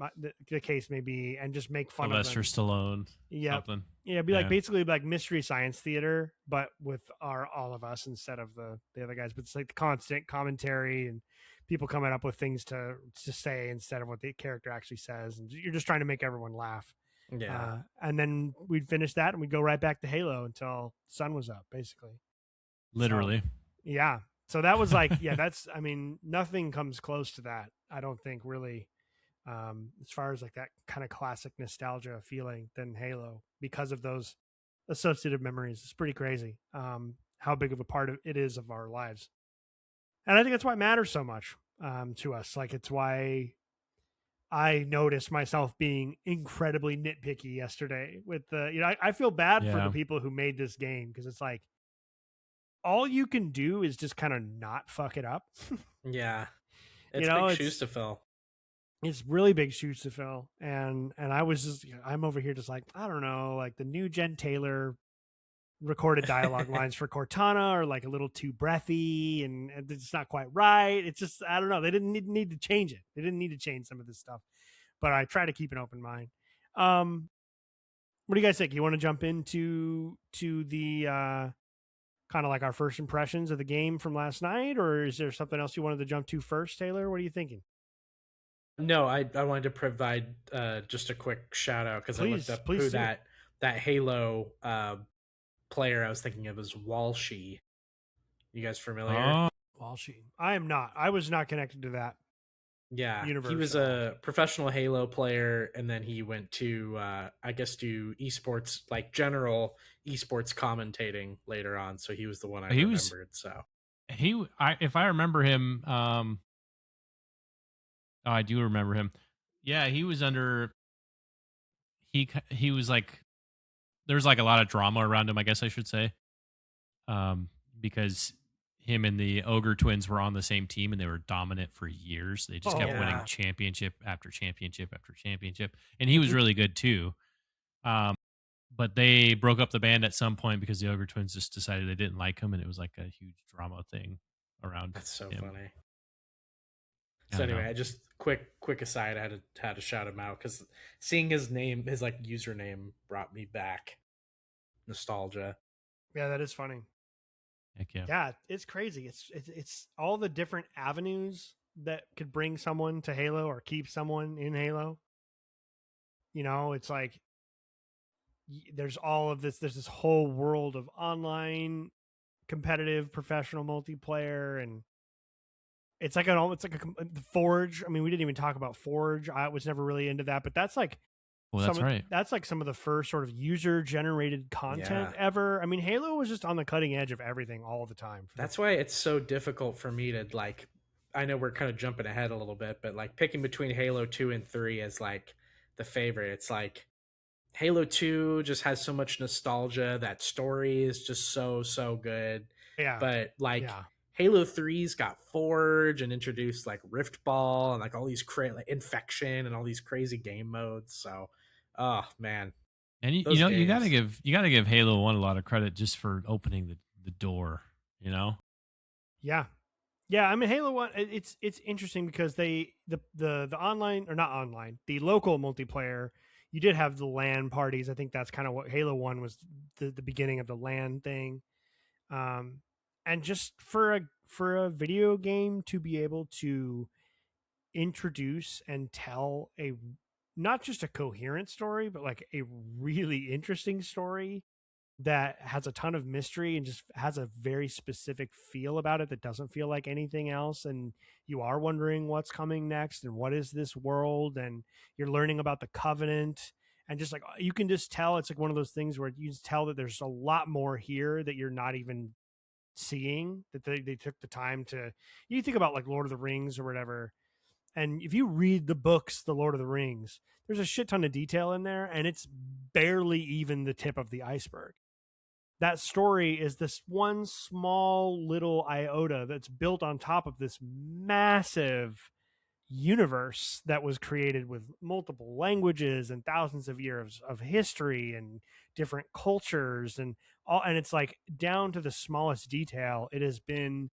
the case may be, and just make fun Sylvester of Stallone. Yeah, something. Yeah, be like basically like Mystery Science Theater, but with all of us instead of the other guys. But it's like the constant commentary and people coming up with things to say instead of what the character actually says, and you're just trying to make everyone laugh. Yeah, and then we'd finish that, and we'd go right back to Halo until sun was up, basically. Literally. So, yeah. So that was like, that's. I mean, nothing comes close to that. I don't think really. As far as like that kind of classic nostalgia feeling than Halo, because of those associative memories. It's pretty crazy how big of a part of it is of our lives. And I think that's why it matters so much to us. Like, it's why I noticed myself being incredibly nitpicky yesterday with I feel bad for the people who made this game, because it's like all you can do is just kind of not fuck it up. Yeah. It's big shoes to fill. It's really big shoes to fill. And I was just, I'm over here just like, I don't know, like the new Jen Taylor recorded dialogue lines for Cortana are like a little too breathy, and it's not quite right. It's just, I don't know. They didn't need to change it. They didn't need to change some of this stuff, but I try to keep an open mind. What do you guys think? You want to jump into the kind of like our first impressions of the game from last night, or is there something else you wanted to jump to first, Taylor? What are you thinking? No, I wanted to provide just a quick shout out because I looked up who do. that Halo player I was thinking of is Walshy. You guys familiar? Oh, Walshy. I am not. I was not connected to that Yeah, he universe was at all. a professional Halo player, and then he went to, I guess, do esports, like general esports commentating later on. So he was the one I he was remembered. So if I remember him, oh, I do remember him. Yeah, he was under he was like there's like a lot of drama around him, I guess I should say. Um, because him and the Ogre twins were on the same team and they were dominant for years. They just kept winning yeah, championship after championship after championship, and he was Mhm. really good too. Um, but they broke up the band at some point because the Ogre twins just decided they didn't like him, and it was like a huge drama thing around that's so him. funny. I So don't know. anyway, I just quick aside, I had to shout him out because seeing his name, his like username, brought me back nostalgia. Yeah, that is funny. Heck yeah. Yeah, it's crazy. It's all the different avenues that could bring someone to Halo or keep someone in Halo. You know, it's like there's all of this. There's this whole world of online competitive professional multiplayer, and it's like the Forge. I mean, we didn't even talk about Forge. I was never really into that, but Well, that's right. that's like some of the first sort of user generated content Yeah, ever. I mean, Halo was just on the cutting edge of everything all the time. that's why it's so difficult for me to like. I know we're kind of jumping ahead a little bit, but like picking between Halo 2 and 3 as like the favorite. It's like Halo 2 just has so much nostalgia. That story is just so good. Yeah, But like yeah. Halo 3's got Forge and introduced like Rift Ball and like all these like Infection and all these crazy game modes. So, oh man, And you those know games. you gotta give Halo One a lot of credit just for opening the door. You know. Yeah. Yeah, I mean Halo 1 it's interesting because the online or not online, the local multiplayer, you did have the LAN parties. I think that's kind of what Halo 1 was the beginning of the LAN thing. Um and just for a video game to be able to introduce and tell a not just a coherent story, but like a really interesting story that has a ton of mystery and just has a very specific feel about it that doesn't feel like anything else, and you are wondering what's coming next and what is this world, and you're learning about the covenant, and just like you can just tell it's like one of those things where you just tell that there's a lot more here that you're not even seeing, that they took the time to. You think about like Lord of the Rings or whatever, and if you read the books, The Lord of the Rings, there's a shit ton of detail in there, and it's barely even the tip of the iceberg. That story is this one small little iota that's built on top of this massive universe that was created with multiple languages and thousands of years of history and different cultures and all, and it's like down to the smallest detail it has been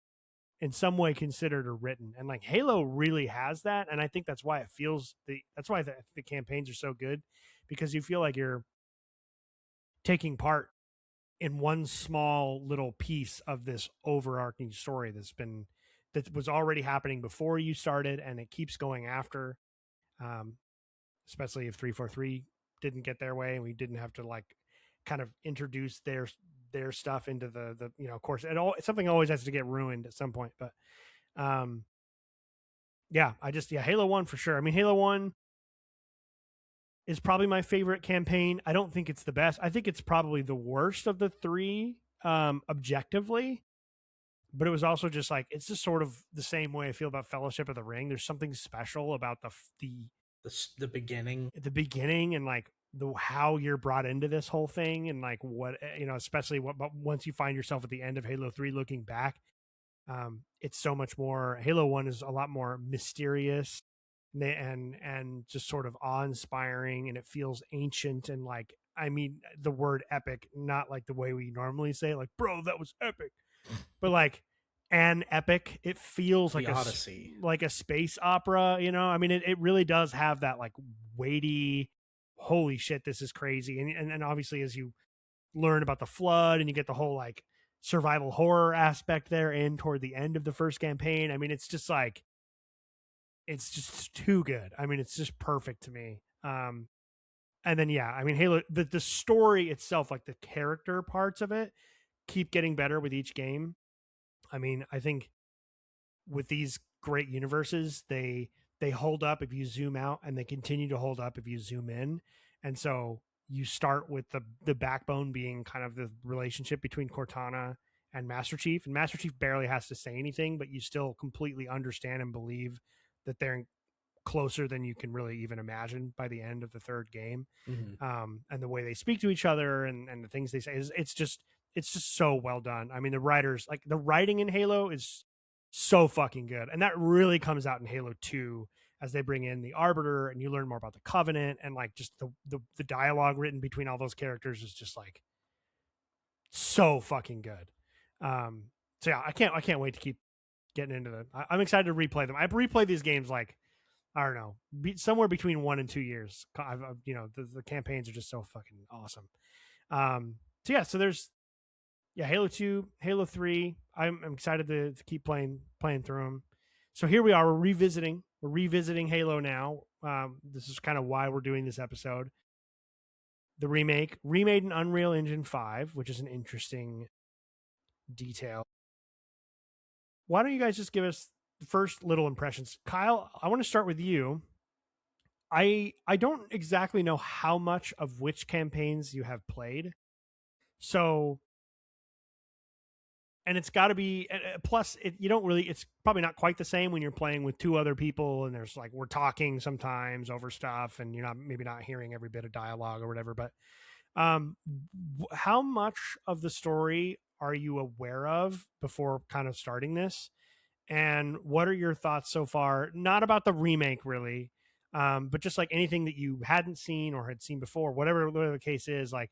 in some way considered or written, and like Halo really has that, and I think that's why it feels that's why the campaigns are so good, because you feel like you're taking part in one small little piece of this overarching story that was already happening before you started, and it keeps going after. um, Especially if 343 didn't get their way and we didn't have to like kind of introduce their stuff into the you know, of course it all something always has to get ruined at some point, but um yeah, Halo 1 for sure. I mean, Halo 1 is probably my favorite campaign. I don't think it's the best. I think it's probably the worst of the three, objectively. But it was also just like it's just sort of the same way I feel about Fellowship of the Ring. There's something special about The beginning. the beginning, and like the how you're brought into this whole thing, and like what, you know, especially what but once you find yourself at the end of Halo 3 looking back, it's so much more. Halo 1 is a lot more mysterious and just sort of awe-inspiring, and it feels ancient, and like, I mean the word epic, not like the way we normally say it, like, bro, that was epic, but like an epic. It feels The like Odyssey. like a space opera, you know. I mean, it really does have that like weighty, holy shit, this is crazy. And obviously as you learn about the flood and you get the whole like survival horror aspect there in toward the end of the first campaign, I mean, it's just like it's just too good. I mean, it's just perfect to me. And then yeah, I mean, Halo, the story itself, like the character parts of it, keep getting better with each game. I mean, I think with these great universes, they hold up if you zoom out, and they continue to hold up if you zoom in. And so you start with the backbone being kind of the relationship between Cortana and Master Chief, and Master Chief barely has to say anything, but you still completely understand and believe that they're closer than you can really even imagine by the end of the third game. And the way they speak to each other and the things they say is it's just so well done. I mean, the writers, like the writing in Halo is so fucking good, and that really comes out in Halo 2 as they bring in the Arbiter and you learn more about the Covenant, and like just the dialogue written between all those characters is just like so fucking good. So yeah, I can't wait to keep getting into them. I'm excited to replay them. I've replayed these games like, I don't know, somewhere between 1 and 2 years. The campaigns are just so fucking awesome. So yeah, so there's Halo 2, Halo 3. I'm excited to keep playing through them. So here we are. We're revisiting Halo now. This is kind of why we're doing this episode. The remade in Unreal Engine 5, which is an interesting detail. Why don't you guys just give us the first little impressions? Kyle, I want to start with you. I don't exactly know how much of which campaigns you have played. So, and it's got to be, plus you don't really, it's probably not quite the same when you're playing with 2 other people and there's like, we're talking sometimes over stuff and you're maybe not hearing every bit of dialogue or whatever, but how much of the story are you aware of before kind of starting this? And what are your thoughts so far? Not about the remake really, but just like anything that you hadn't seen or had seen before, whatever the case is, like,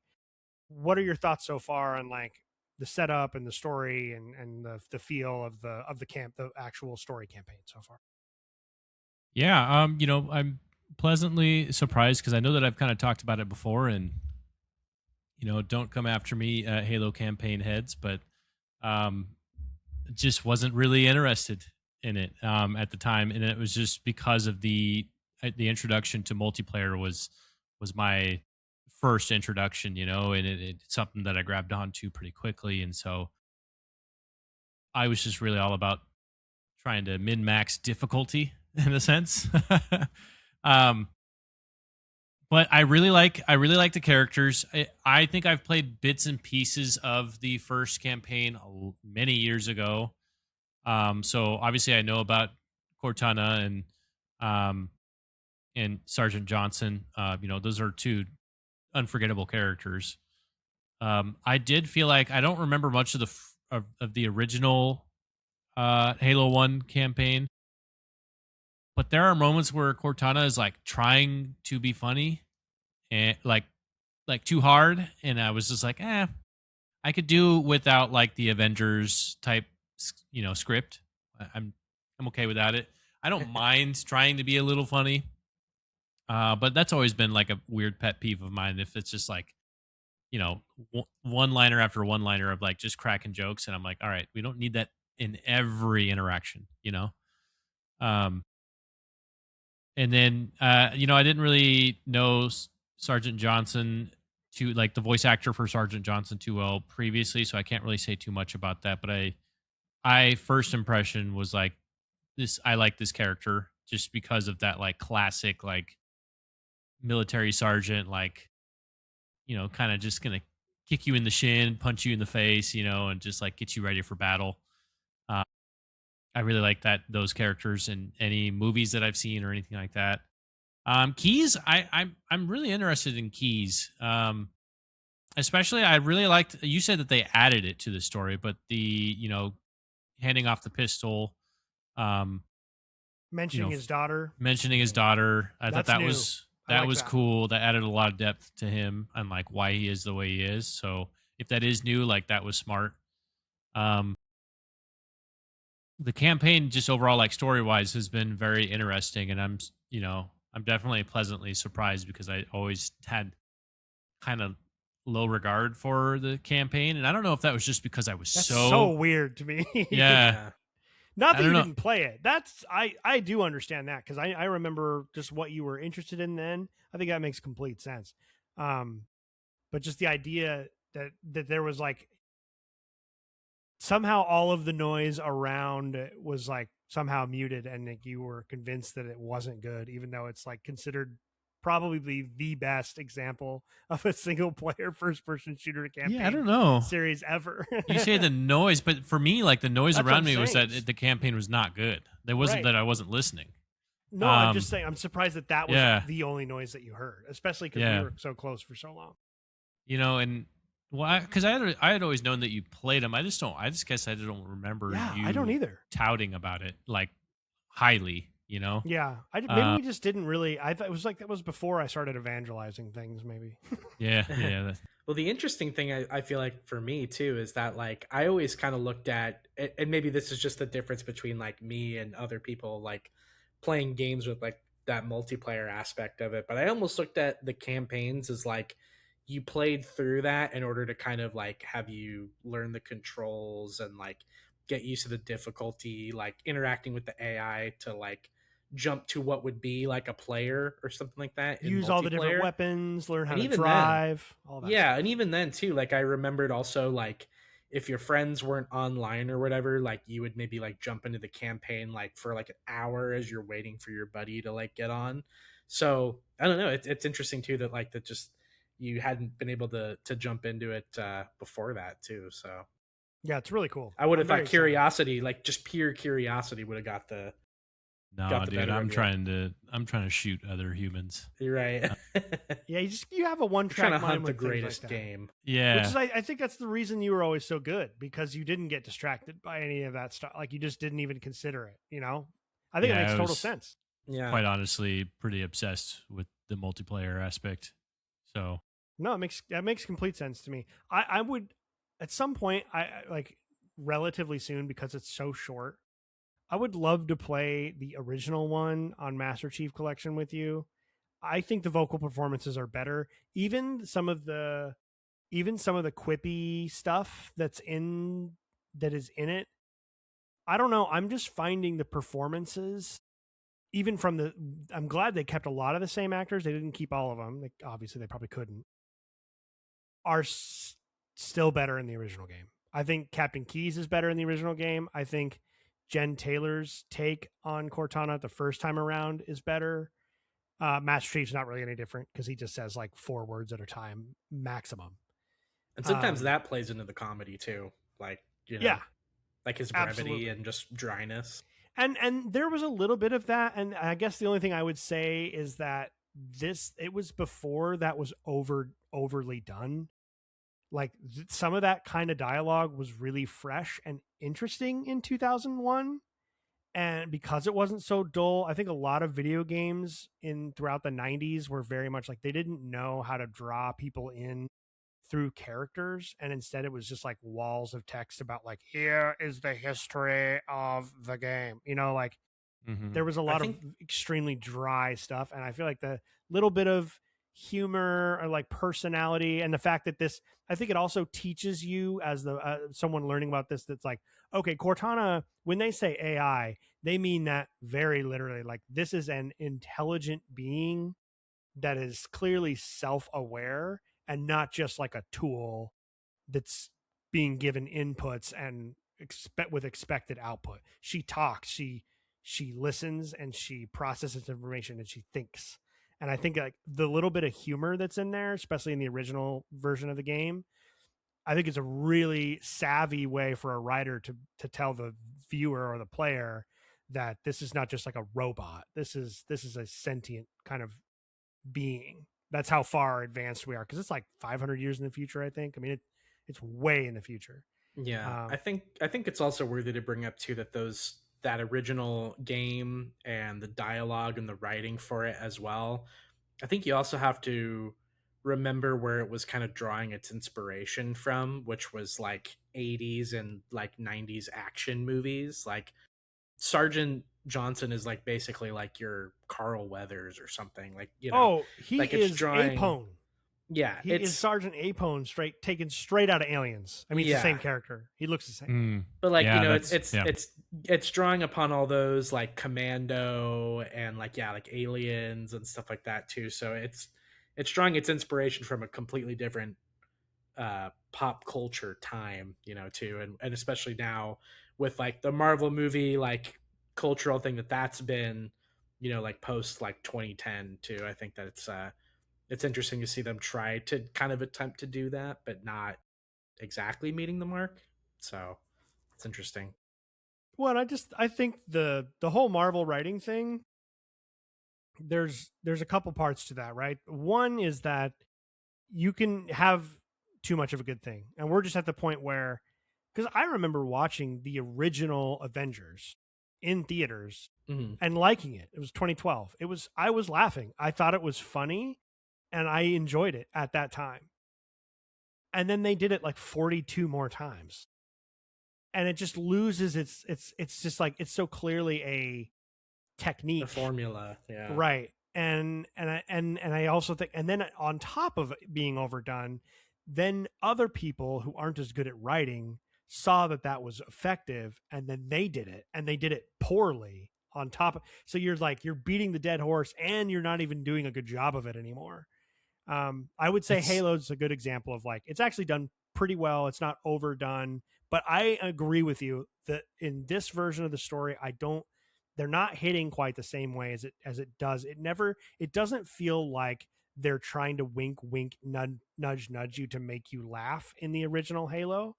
what are your thoughts so far on like the setup and the story and the feel of the actual story campaign so far? Yeah, I'm pleasantly surprised because I know that I've kind of talked about it before, and don't come after me, Halo campaign heads, but um, just wasn't really interested in it at the time, and it was just because of the introduction to multiplayer was my first introduction, and it's something that I grabbed onto pretty quickly, and so I was just really all about trying to min max difficulty in a sense. um, but I really like the characters. I think I've played bits and pieces of the first campaign many years ago. So obviously I know about Cortana and Sergeant Johnson. Those are 2 unforgettable characters. I did feel like I don't remember much of of the original Halo 1 campaign, but there are moments where Cortana is like trying to be funny and like too hard, and I was just like, I could do without like the Avengers type, script. I'm okay without it. I don't mind trying to be a little funny, but that's always been like a weird pet peeve of mine. If it's just like, one liner after one liner of like just cracking jokes, and I'm like, all right, we don't need that in every interaction. Um, and then I didn't really know Sergeant Johnson to like the voice actor for Sergeant Johnson too well previously, so I can't really say too much about that. But I first impression was like this. I like this character just because of that like classic like military sergeant, like kind of just gonna kick you in the shin, punch you in the face, and just like get you ready for battle. Uh, I really like those characters in any movies that I've seen or anything like that. Keys, I'm really interested in Keys. Especially I really liked, you said that they added it to the story, but the handing off the pistol, um, Mentioning his daughter. mentioning his daughter, I thought that new. was like was that. cool. That added a lot of depth to him and like why he is the way he is. So if that is new, like that was smart. Um, the campaign just overall like story wise has been very interesting, and I'm definitely pleasantly surprised because I always had kind of low regard for the campaign, and I don't know if that was just because I was That's so weird to me. yeah. Not that you didn't play it. That's I do understand that, because I remember just what you were interested in then. I think that makes complete sense. But just the idea that there was like somehow all of the noise around was like somehow muted, and like you were convinced that it wasn't good, even though it's like considered probably the best example of a single player first person shooter campaign I don't know series ever. You say the noise, but for me, like the noise around me was that the campaign was not good. There wasn't that I wasn't listening. No, I'm just saying, I'm surprised that was the only noise that you heard, especially because we were so close for so long. You know, and well, because I had always known that you played them. I just guess I don't remember. I don't either. Touting about it like highly. You know. Yeah, maybe we just didn't really. I thought it was like that was before I started evangelizing things. Maybe. Yeah. Well, the interesting thing I feel like for me too is that like I always kind of looked at, and maybe this is just the difference between like me and other people like playing games with like that multiplayer aspect of it, but I almost looked at the campaigns as like you played through that in order to kind of like have you learn the controls and like get used to the difficulty, like interacting with the AI to like jump to what would be like a player or something like that. Use all the different weapons, learn how to drive, all that. Yeah, and even then too, like I remembered also like if your friends weren't online or whatever, like you would maybe like jump into the campaign like for like an hour as you're waiting for your buddy to like get on. So I don't know. It's interesting too that like that just you hadn't been able to jump into it before that too. So yeah, it's really cool. I would have thought curiosity, like just pure curiosity, would have got the. No, dude, I'm trying to shoot other humans. You're right. Yeah, you have a one-track mind hunt with the greatest like game. Yeah, which is I think that's the reason you were always so good, because you didn't get distracted by any of that stuff. Like you just didn't even consider it. You know, I think it makes total sense. Yeah, quite honestly, pretty obsessed with the multiplayer aspect. So no, that makes complete sense to me. I would at some point, I like relatively soon, because it's so short, I would love to play the original one on Master Chief Collection with you. I think the vocal performances are better. Even some of the quippy stuff that is in it. I don't know. I'm just finding the performances, even from I'm glad they kept a lot of the same actors. They didn't keep all of them. Obviously, they probably couldn't. Are still better in the original game. I think Captain Keyes is better in the original game. I think Jen Taylor's take on Cortana the first time around is better. Master Chief's not really any different, because he just says like 4 words at a time maximum. And sometimes that plays into the comedy too. Like, you know, like his brevity and just dryness. And there was a little bit of that. And I guess the only thing I would say is that it was before that was overly done. Like some of that kind of dialogue was really fresh and interesting in 2001. And because it wasn't so dull, I think a lot of video games throughout the 90s were very much like they didn't know how to draw people in through characters. And instead it was just like walls of text about like, here is the history of the game. You know, like there was a lot of extremely dry stuff. And I feel like the little bit of humor or like personality, and the fact that I think it also teaches you as someone learning about this, that's like, okay, Cortana, when they say AI, they mean that very literally. Like, this is an intelligent being that is clearly self-aware and not just like a tool that's being given inputs and with expected output. She talks, she listens, and she processes information, and she thinks. And I think like the little bit of humor that's in there, especially in the original version of the game, I think it's a really savvy way for a writer to tell the viewer or the player that this is not just like a robot. This is a sentient kind of being. That's how far advanced we are, because it's like 500 years in the future, I think. I mean, it's way in the future. Yeah, I think it's also worthy to bring up too that original game and the dialogue and the writing for it as well. I think you also have to remember where it was kind of drawing its inspiration from, which was like 80s and like 90s action movies. Like Sergeant Johnson is like basically like your Carl Weathers or something. Like, you know, he like is Apone. Yeah, he is Sergeant Apone, taken straight out of Aliens. I mean, it's the same character. He looks the same. But like, you know, it's it's drawing upon all those like Commando and like yeah, like Aliens and stuff like that too. So it's drawing its inspiration from a completely different pop culture time, you know, too, and especially now with like the Marvel movie like cultural thing that's been, you know, like post like 2010 too. I think that it's interesting to see them try to kind of attempt to do that, but not exactly meeting the mark. So it's interesting. Well, I think the whole Marvel writing thing, there's a couple parts to that, right? One is that you can have too much of a good thing. And we're just at the point where, because I remember watching the original Avengers in theaters Mm-hmm. and liking it. It was 2012. I was laughing. I thought it was funny and I enjoyed it at that time. And then they did it like 42 more times. And it just loses it's just like it's so clearly a The technique. formula, yeah. Right. And I also think, and then on top of it being overdone, then other people who aren't as good at writing saw that that was effective, and then they did it, and they did it poorly on top of, so you're like you're beating the dead horse and you're not even doing a good job of it anymore. I would say It's Halo's a good example of like it's actually done pretty well. It's not overdone, but I agree with you that in this version of the story, I don't. They're not hitting quite the same way as it does. It doesn't feel like they're trying to wink nudge you to make you laugh in the original Halo.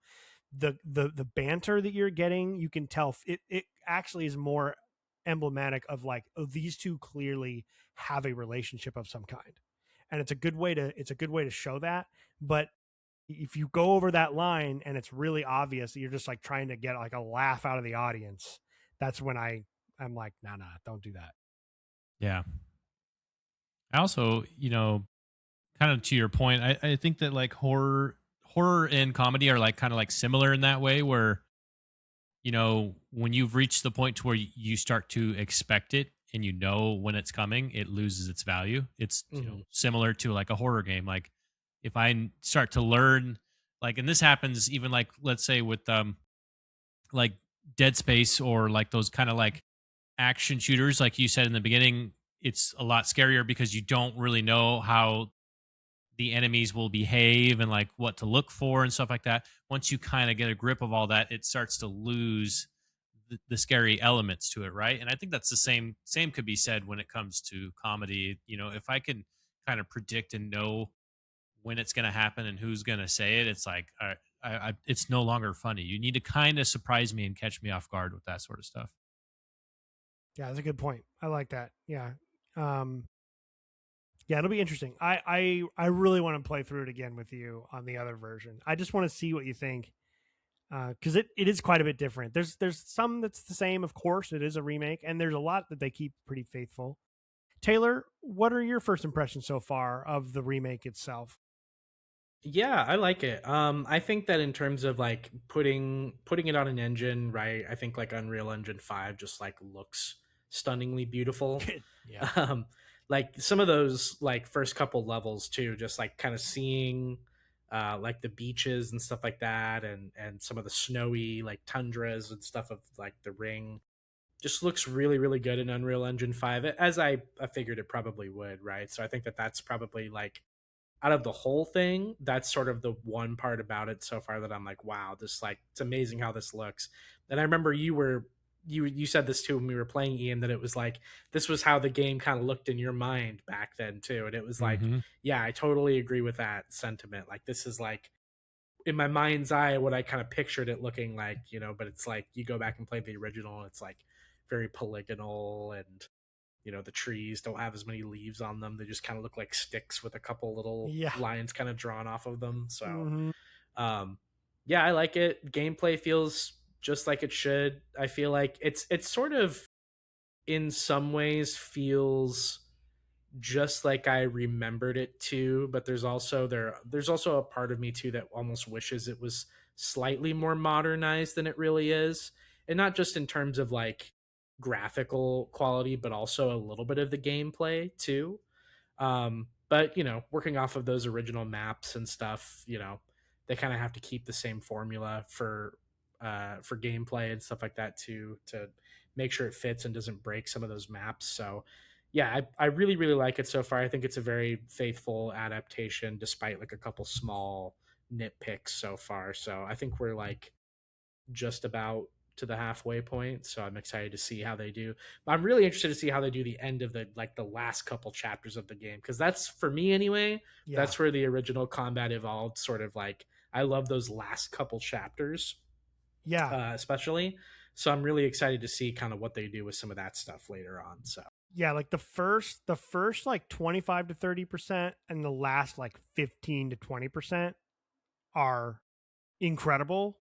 The banter that you're getting, you can tell it actually is more emblematic of like, oh, these two clearly have a relationship of some kind, and it's a good way to show that. But if you go over that line and it's really obvious that you're just like trying to get like a laugh out of the audience, that's when I'm like, nah, don't do that. yeah. I also, kind of to your point, I think that like horror and comedy are like kind of like similar in that way where, when you've reached the point to where you start to expect it and you know when it's coming, it loses its value. It's, Mm-hmm. similar to like a horror game. Like if start to learn, like, and this happens even like, let's say with, like Dead Space or like those kind of like action shooters, like you said in the beginning, it's a lot scarier because you don't really know how the enemies will behave and like what to look for and stuff like that. Once you kind of get a grip of all that, it starts to lose the scary elements to it, right? And I think that's the same could be said when it comes to comedy. If I can kind of predict and know when it's going to happen and who's going to say it, it's like it's no longer funny. You need to kind of surprise me and catch me off guard with that sort of stuff. Yeah, that's a good point. I like that. Yeah. um yeah, it'll be interesting. I really want to play through it again with you on the other version. I just want to see what you think, because it is quite a bit different. There's some that's the same, of course. It is a remake, and there's a lot that they keep pretty faithful. Taylor, what are your first impressions so far of the remake itself? Yeah, I like it. I think that in terms of like putting it on an engine, right? I think like Unreal Engine 5 just like looks stunningly beautiful. Yeah. Um, like some of those like first couple levels too, just like kind of seeing like the beaches and stuff like that, and some of the snowy like tundras and stuff of like the ring just looks really really good in Unreal Engine 5, as I figured it probably would, right? So I think that that's probably like out of the whole thing, that's sort of the one part about it so far that I'm like, wow, this like it's amazing how this looks. And I remember you said this too when we were playing, Ian, that it was like this was how the game kind of looked in your mind back then too. And it was like, Hmm. yeah, I totally agree with that sentiment. Like this is like in my mind's eye what I kind of pictured it looking like, you know, but it's like you go back and play the original and it's like very polygonal, and you know the trees don't have as many leaves on them, they just kind of look like sticks with a couple little Yeah. lines kind of drawn off of them. So Hmm. um yeah, I like it. Gameplay feels just like it should. I feel like it's sort of in some ways feels just like I remembered it to, but there's also a part of me too that almost wishes it was slightly more modernized than it really is. And not just in terms of like graphical quality, but also a little bit of the gameplay too. But you know, working off of those original maps and stuff, you know, they kind of have to keep the same formula for for gameplay and stuff like that to make sure it fits and doesn't break some of those maps. So yeah, I really really like it so far. I think it's a very faithful adaptation despite like a couple small nitpicks so far. So I think we're like just about to the halfway point, so I'm excited to see how they do. But I'm really interested to see how they do the end of the like the last couple chapters of the game, because that's, for me anyway, that's where the original Combat Evolved sort of like, I love those last couple chapters, especially. So I'm really excited to see kind of what they do with some of that stuff later on. So yeah, like the first like 25 to 30% and the last like 15 to 20% are incredible.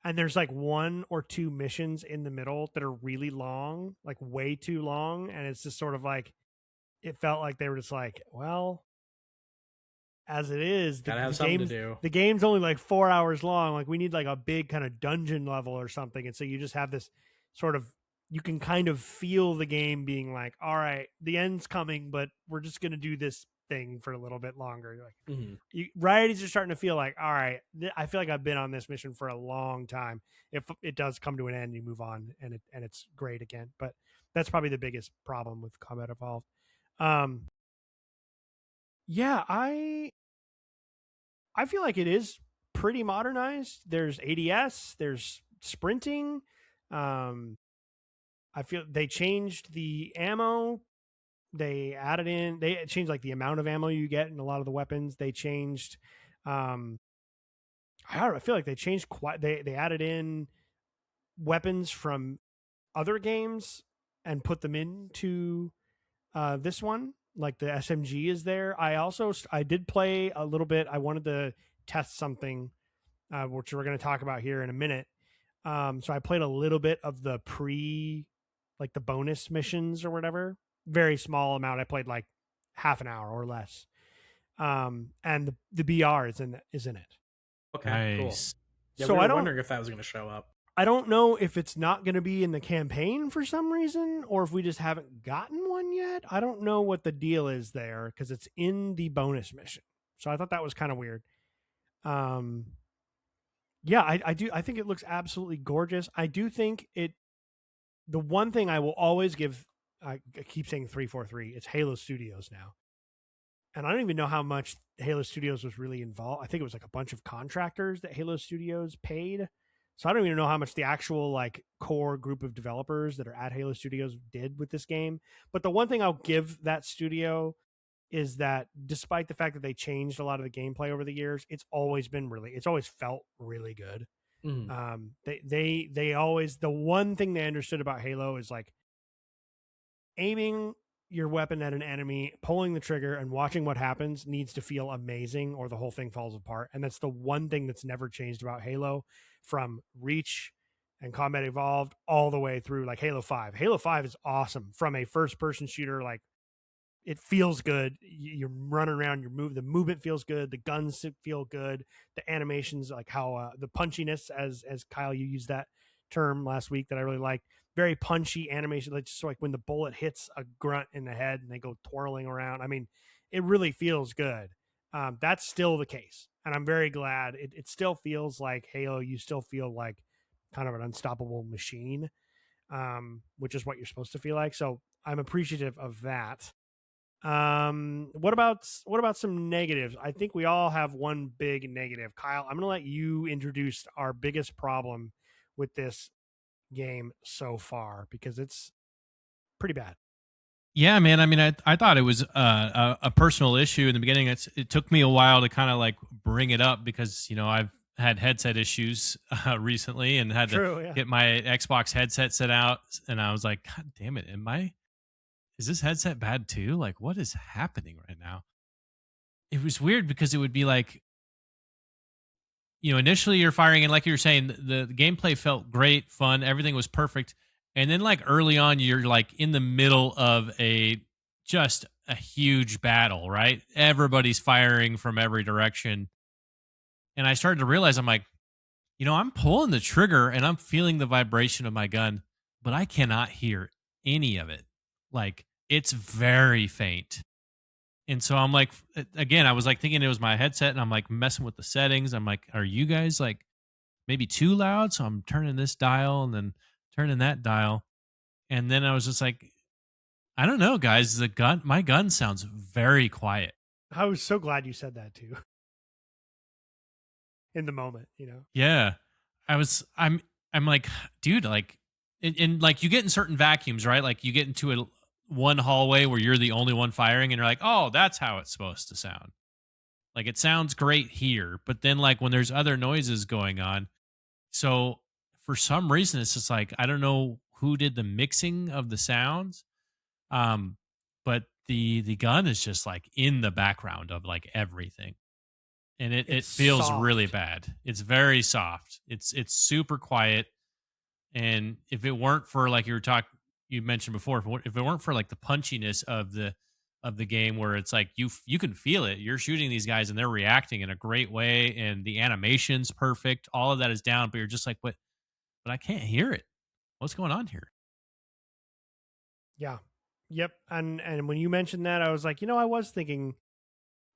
And there's like one or two missions in the middle that are really long, like way too long. And it's just sort of like, it felt like they were just like, well, as it is, the game's only like 4 hours long. Like we need like a big kind of dungeon level or something. And so you just have this sort of, you can kind of feel the game being like, all right, the end's coming, but we're just going to do this thing for a little bit longer. Like right as you're starting to feel like, all right, I feel like I've been on this mission for a long time. If it does come to an end, you move on and it's great again. But that's probably the biggest problem with Combat Evolved. Yeah, I feel like it is pretty modernized. There's ADS, there's sprinting. I feel they changed the ammo. They changed like the amount of ammo you get in a lot of the weapons. They changed I don't know, I feel like they changed they added in weapons from other games and put them into this one. Like the SMG is there. I did play a little bit. I wanted to test something, which we're going to talk about here in a minute. So I played a little bit of the like the bonus missions or whatever. Very small amount. I played like half an hour or less. And the BR is in it. Okay, nice. Cool. Yeah, so we were wondering if that was going to show up. I don't know if it's not going to be in the campaign for some reason, or if we just haven't gotten one yet. I don't know what the deal is there because it's in the bonus mission. So I thought that was kind of weird. Yeah, I do. I think it looks absolutely gorgeous. I do think the one thing I will always give, I keep saying 343, it's Halo Studios now. And I don't even know how much Halo Studios was really involved. I think it was like a bunch of contractors that Halo Studios paid. So I don't even know how much the actual like core group of developers that are at Halo Studios did with this game. But the one thing I'll give that studio is that despite the fact that they changed a lot of the gameplay over the years, it's always felt really good. They always, the one thing they understood about Halo is like aiming your weapon at an enemy, pulling the trigger and watching what happens needs to feel amazing or the whole thing falls apart. And that's the one thing that's never changed about Halo, from Reach and Combat Evolved all the way through like Halo 5. Halo 5 is awesome from a first person shooter. Like it feels good. You're running around, the movement feels good. The guns feel good. The animations, like how the punchiness, as Kyle, you used that term last week that I really liked. Very punchy animation, like just like when the bullet hits a grunt in the head and they go twirling around. I mean, it really feels good. That's still the case, and I'm very glad. It still feels like Halo. You still feel like kind of an unstoppable machine, which is what you're supposed to feel like. So I'm appreciative of that. What about some negatives? I think we all have one big negative. Kyle, I'm going to let you introduce our biggest problem with this game so far, because it's pretty bad. Yeah, man. I mean, I thought it was a personal issue in the beginning. It took me a while to kind of like bring it up because, you know, I've had headset issues recently and had to get my Xbox headset set out. And I was like, God damn it. Is this headset bad too? Like, what is happening right now? It was weird because it would be like, you know, initially you're firing and like you were saying, the gameplay felt great, fun, everything was perfect. And then like early on, you're like in the middle of just a huge battle, right? Everybody's firing from every direction. And I started to realize, I'm like, you know, I'm pulling the trigger and I'm feeling the vibration of my gun, but I cannot hear any of it. Like it's very faint. And so I'm like, again, I was like thinking it was my headset and I'm like messing with the settings. I'm like, are you guys like maybe too loud. So I'm turning this dial and then turning that dial. And then I was just like, I don't know, guys. My gun sounds very quiet. I was so glad you said that too. In the moment, Yeah. I'm like, dude, like, and like you get in certain vacuums, right? Like you get into one hallway where you're the only one firing and you're like, oh, that's how it's supposed to sound. Like it sounds great here. But then like when there's other noises going on, so for some reason, it's just like, I don't know who did the mixing of the sounds. But the gun is just like in the background of like everything. And it feels really bad. It's very soft. It's super quiet. And if it weren't for like you mentioned before, if it weren't for like the punchiness of the game where it's like you can feel it. You're shooting these guys and they're reacting in a great way and the animation's perfect. All of that is down, but you're just like, but I can't hear it. What's going on here? Yeah. Yep. And when you mentioned that, I was like, I was thinking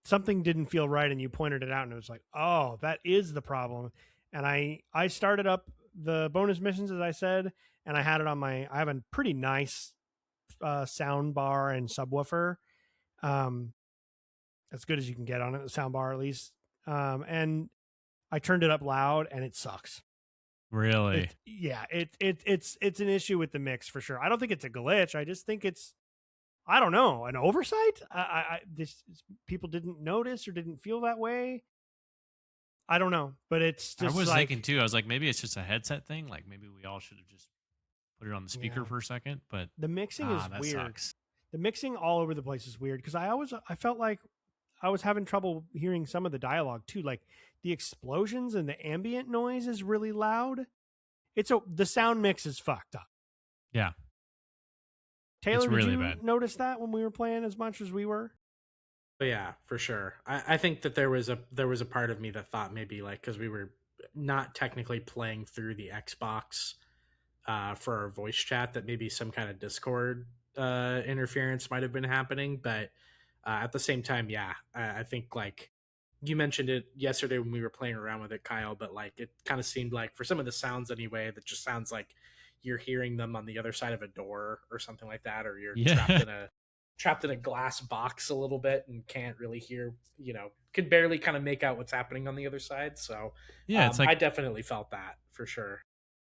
something didn't feel right, and you pointed it out, and it was like, oh, that is the problem. And I started up the bonus missions, as I said, and I had it on I have a pretty nice sound bar and subwoofer, as good as you can get on it, the sound bar at least. And I turned it up loud, and it sucks. Really? It's an issue with the mix for sure. I don't think it's a glitch. I just think it's, I don't know, an oversight. People didn't notice or didn't feel that way. I don't know, but it's just. I was thinking too. I was like, maybe it's just a headset thing. Like maybe we all should have just put it on the speaker for a second. But the mixing is weird. Sucks. The mixing all over the place is weird because I felt like I was having trouble hearing some of the dialogue too. Like the explosions and the ambient noise is really loud. The sound mix is fucked up. Yeah. Taylor, it's really did you notice that when we were playing as much as we were? Yeah, for sure. I think that there was a part of me that thought maybe like because we were not technically playing through the Xbox for our voice chat, that maybe some kind of Discord interference might have been happening. But at the same time, yeah, I think like you mentioned it yesterday when we were playing around with it, Kyle, but like it kind of seemed like for some of the sounds anyway, that just sounds like you're hearing them on the other side of a door or something like that, or you're trapped in a glass box a little bit and can't really hear, can barely kind of make out what's happening on the other side. So yeah, it's like, I definitely felt that for sure.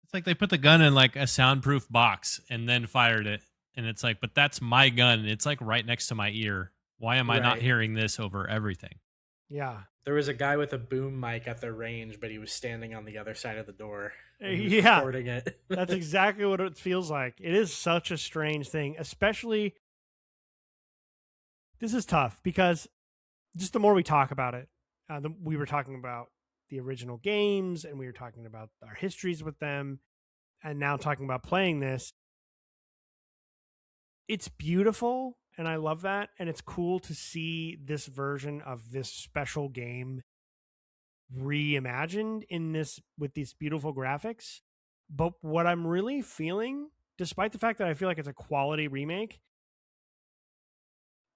It's like they put the gun in like a soundproof box and then fired it. And it's like, but that's my gun. It's like right next to my ear. Why am I not hearing this over everything? Yeah. There was a guy with a boom mic at their range, but he was standing on the other side of the door. Yeah. Recording it. That's exactly what it feels like. It is such a strange thing, especially. This is tough because just the more we talk about it, we were talking about the original games and we were talking about our histories with them, and now talking about playing this. It's beautiful and I love that. And it's cool to see this version of this special game reimagined with these beautiful graphics. But what I'm really feeling, despite the fact that I feel like it's a quality remake,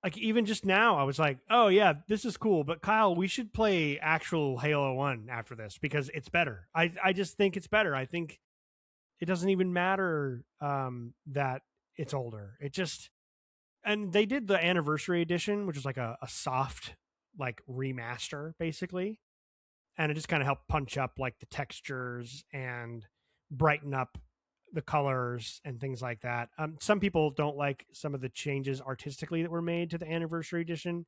like even just now I was like, oh yeah, this is cool, but Kyle, we should play actual Halo 1 after this because it's better. I just think it's better. I think it doesn't even matter that it's older. It just, and they did the anniversary edition, which is like a soft like remaster basically, and it just kind of helped punch up like the textures and brighten up the colors and things like that. Some people don't like some of the changes artistically that were made to the anniversary edition,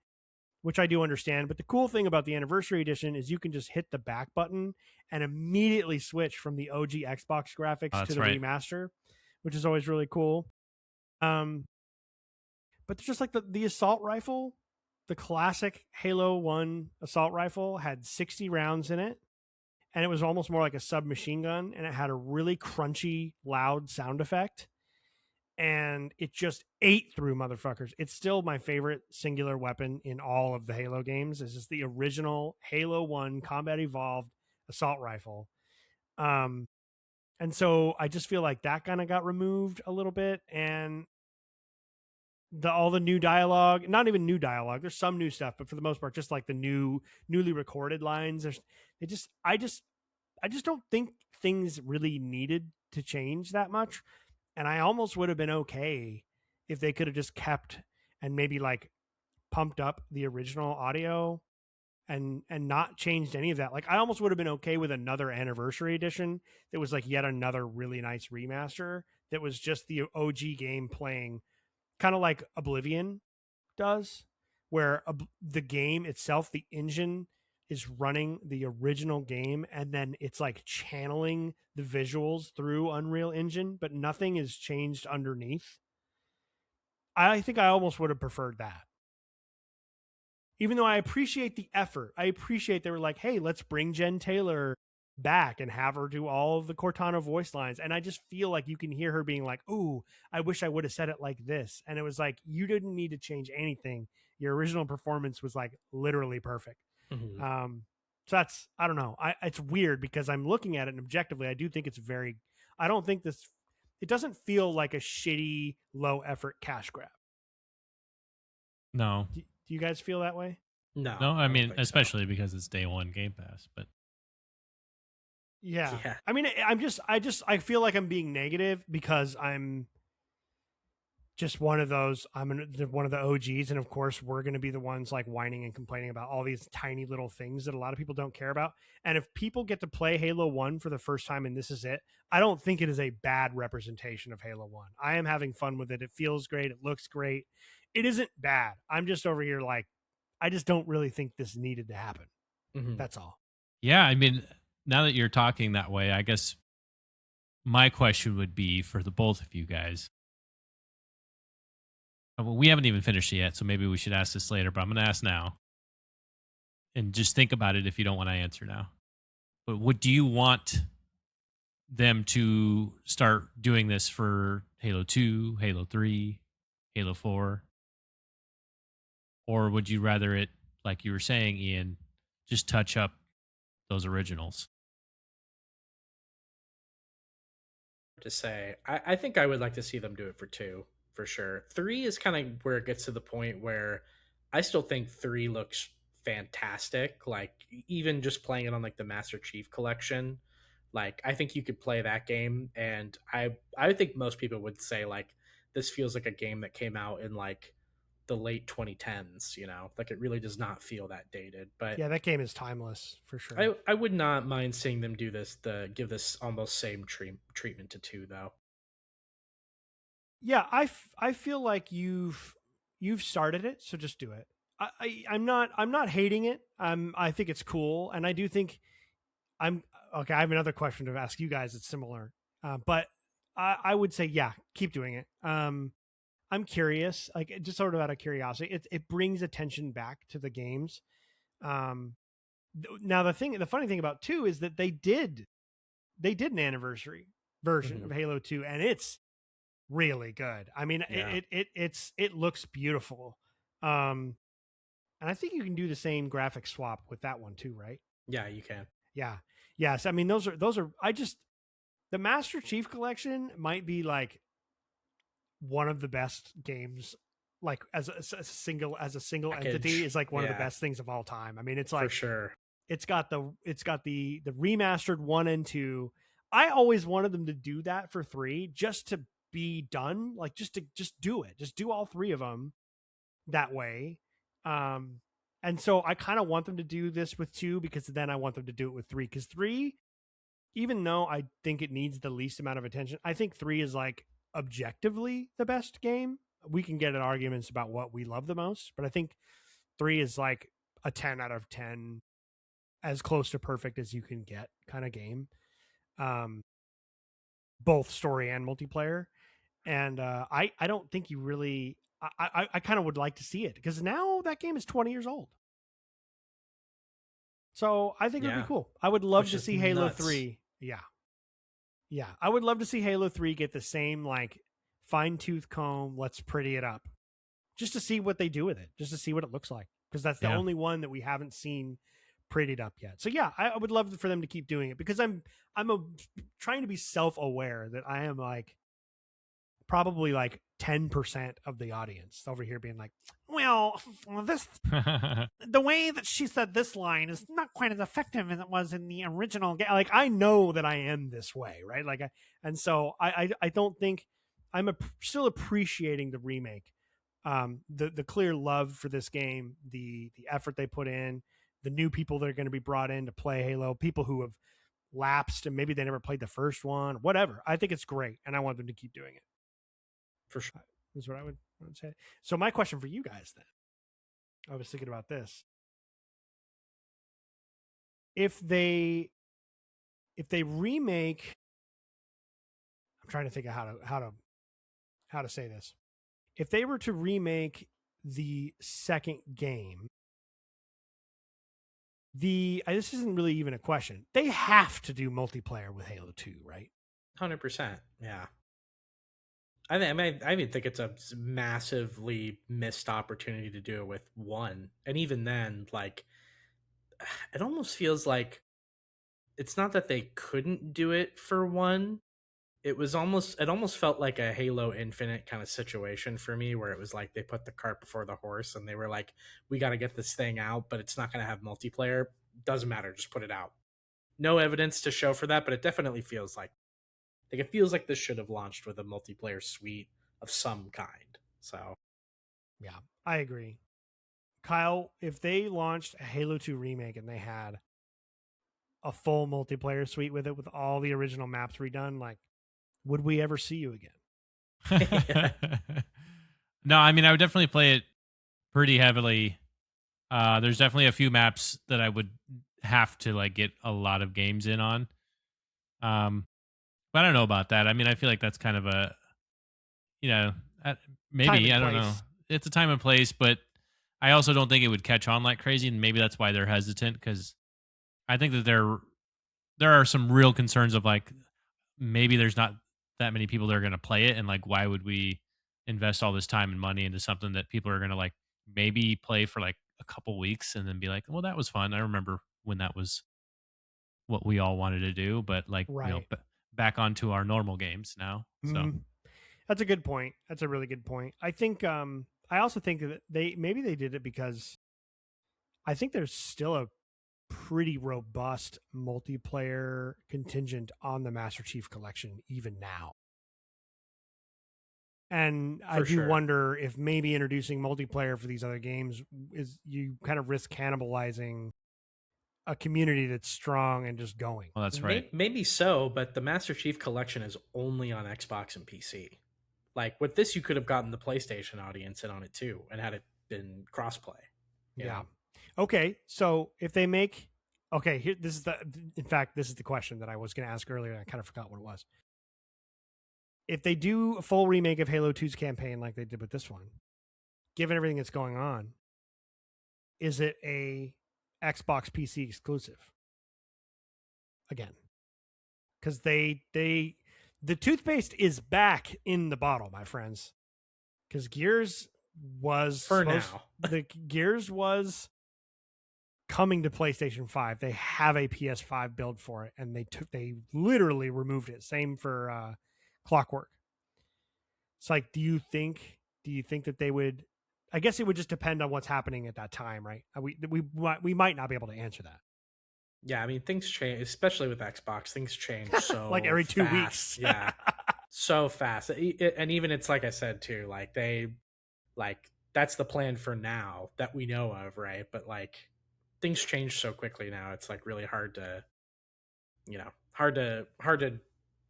which I do understand. But the cool thing about the anniversary edition is you can just hit the back button and immediately switch from the OG Xbox graphics to the remaster, which is always really cool. But there's just like the assault rifle, the classic Halo 1 assault rifle had 60 rounds in it. And it was almost more like a submachine gun, and it had a really crunchy, loud sound effect. And it just ate through motherfuckers. It's still my favorite singular weapon in all of the Halo games. This is the original Halo 1 Combat Evolved assault rifle. And so I just feel like that kind of got removed a little bit. And all the new dialogue, not even new dialogue, there's some new stuff, but for the most part, just like the newly recorded lines, just don't think things really needed to change that much. And I almost would have been okay if they could have just kept and maybe like pumped up the original audio and not changed any of that. Like I almost would have been okay with another anniversary edition that was like yet another really nice remaster that was just the OG game playing, kind of like Oblivion does, where the game itself, the engine is running the original game and then it's like channeling the visuals through Unreal Engine, but nothing is changed underneath. I think I almost would have preferred that. Even though I appreciate the effort, I appreciate they were like, hey, let's bring Jen Taylor back and have her do all of the Cortana voice lines. And I just feel like you can hear her being like, ooh, I wish I would have said it like this. And it was like, you didn't need to change anything. Your original performance was like literally perfect. Mm-hmm. So that's, I don't know. It's weird because I'm looking at it and objectively, I do think it's I don't think it doesn't feel like a shitty, low effort cash grab. No. Do you guys feel that way? No, I mean, especially because it's day one Game Pass, but yeah. I mean, I feel like I'm being negative because I'm just one of those. I'm one of the OGs, and of course, we're going to be the ones like whining and complaining about all these tiny little things that a lot of people don't care about. And if people get to play Halo 1 for the first time and this is it, I don't think it is a bad representation of Halo 1. I am having fun with it. It feels great. It looks great. It isn't bad. I'm just over here like, I just don't really think this needed to happen. Mm-hmm. That's all. Yeah, I mean, now that you're talking that way, I guess my question would be for the both of you guys. Well, we haven't even finished it yet, so maybe we should ask this later, but I'm going to ask now. And just think about it if you don't want to answer now. But do you want them to start doing this for Halo 2, Halo 3, Halo 4? Or would you rather it, like you were saying, Ian, just touch up those originals? To say, I think I would like to see them do it for 2, for sure. 3 is kind of where it gets to the point where I still think 3 looks fantastic. Like, even just playing it on like the Master Chief Collection, like I think you could play that game, and I think most people would say like this feels like a game that came out in like the late 2010s, you know, like it really does not feel that dated. But yeah, that game is timeless for sure. I would not mind seeing them do this, give this almost same treatment to 2 though. Yeah, I feel like you've started it, so just do it. I'm not hating it. I think it's cool, and I do think I'm okay. I have another question to ask you guys. It's similar, but I would say yeah, keep doing it. I'm curious, like just sort of out of curiosity. It brings attention back to the games. Now the funny thing about 2 is that they did an anniversary version of Halo 2, and it's really good. I mean, yeah. it looks beautiful. And I think you can do the same graphic swap with that one too, right? Yeah, you can. Yeah. Yes. I mean, those are the Master Chief Collection might be like one of the best games, like as a single entity is like one of the best things of all time. I mean, it's like, for sure. It's got the remastered 1 and 2. I always wanted them to do that for 3 just to be done, like just do it, just do all 3 of them that way. And so I kind of want them to do this with 2 because then I want them to do it with 3, because 3, even though I think it needs the least amount of attention, I think 3 is like objectively the best game. We can get in arguments about what we love the most, but I think 3 is like a 10 out of 10, as close to perfect as you can get kind of game. Both story and multiplayer. And I don't think you really, I kind of would like to see it because now that game is 20 years old. So I think it would be cool. I would love to see Halo 3. Yeah. Yeah. I would love to see Halo 3 get the same like fine tooth comb. Let's pretty it up just to see what they do with it, just to see what it looks like. Because that's the only one that we haven't seen prettied up yet. So yeah, I would love for them to keep doing it because I'm trying to be self-aware that I am like probably like 10% of the audience over here being like, well, this the way that she said this line is not quite as effective as it was in the original game. Like, I know that I am this way, right? Like, and so I don't think I'm still appreciating the remake, the clear love for this game, the effort they put in, the new people that are going to be brought in to play Halo, people who have lapsed and maybe they never played the first one, whatever. I think it's great, and I want them to keep doing it. For sure. Is what I would say. So my question for you guys then, I was thinking about this. If they remake, I'm trying to think of how to say this. If they were to remake the second game, this isn't really even a question. They have to do multiplayer with Halo 2, right? 100%. Yeah. I even think it's a massively missed opportunity to do it with 1. And even then, like, it almost feels like it's not that they couldn't do it for 1. It almost felt like a Halo Infinite kind of situation for me, where it was like they put the cart before the horse and they were like, we got to get this thing out, but it's not going to have multiplayer. Doesn't matter. Just put it out. No evidence to show for that, but it definitely feels like this should have launched with a multiplayer suite of some kind. So, yeah, I agree. Kyle, if they launched a Halo 2 remake and they had a full multiplayer suite with it, with all the original maps redone, like, would we ever see you again? No, I mean, I would definitely play it pretty heavily. There's definitely a few maps that I would have to like get a lot of games in on. But I don't know about that. I mean, I feel like that's kind of a, maybe, I don't know. It's a time and place, but I also don't think it would catch on like crazy. And maybe that's why they're hesitant, because I think that there are some real concerns of like, maybe there's not that many people that are going to play it. And like, why would we invest all this time and money into something that people are going to like maybe play for like a couple weeks and then be like, well, that was fun. I remember when that was what we all wanted to do, but like, right. Back onto our normal games now. So that's a good point. That's a really good point. I think, I also think that they did it because I think there's still a pretty robust multiplayer contingent on the Master Chief Collection even now. And I do wonder if maybe introducing multiplayer for these other games is, you kind of risk cannibalizing a community that's strong and just going. Well, that's right. Maybe so, but the Master Chief Collection is only on Xbox and PC. Like, with this, you could have gotten the PlayStation audience in on it too, and had it been crossplay. Yeah. Okay, so if they make, this is the question that I was going to ask earlier. I kind of forgot what it was. If they do a full remake of Halo 2's campaign like they did with this one, given everything that's going on, is it a Xbox PC exclusive again? Because the toothpaste is back in the bottle, my friends. Because Gears was Gears was coming to PlayStation 5. They have a PS5 build for it, and they literally removed it. Same for Clockwork. It's like, do you think that they would? I guess it would just depend on what's happening at that time, right? We might not be able to answer that. Yeah, I mean, things change, especially with Xbox. Things change so like every 2 fast. weeks. Yeah, so fast. And even it's like I said too, like that's the plan for now that we know of, right? But like, things change so quickly now. It's like really hard to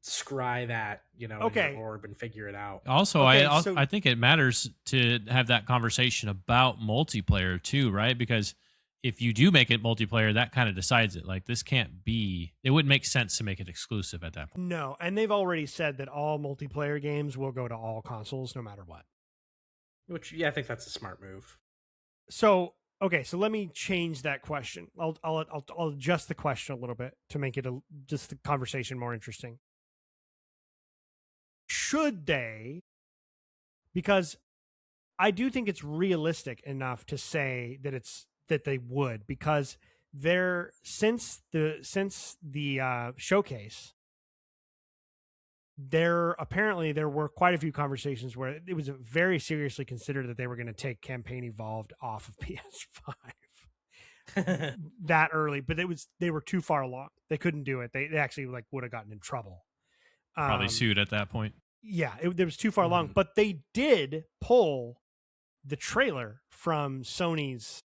scry that, in your orb and figure it out. Also, I think it matters to have that conversation about multiplayer too, right? Because if you do make it multiplayer, that kind of decides it. Like, this can't be, it wouldn't make sense to make it exclusive at that point. No, and they've already said that all multiplayer games will go to all consoles no matter what. Which, yeah, I think that's a smart move. So, okay, so let me change that question. I'll adjust the question a little bit to make it just the conversation more interesting. Should they? Because I do think it's realistic enough to say that they would, because since the showcase, apparently there were quite a few conversations where it was very seriously considered that they were going to take Campaign Evolved off of PS5 that early, but they were too far along. They couldn't do it. They actually like would have gotten in trouble. Probably sued at that point. Yeah, it was too far along, but they did pull the trailer from Sony's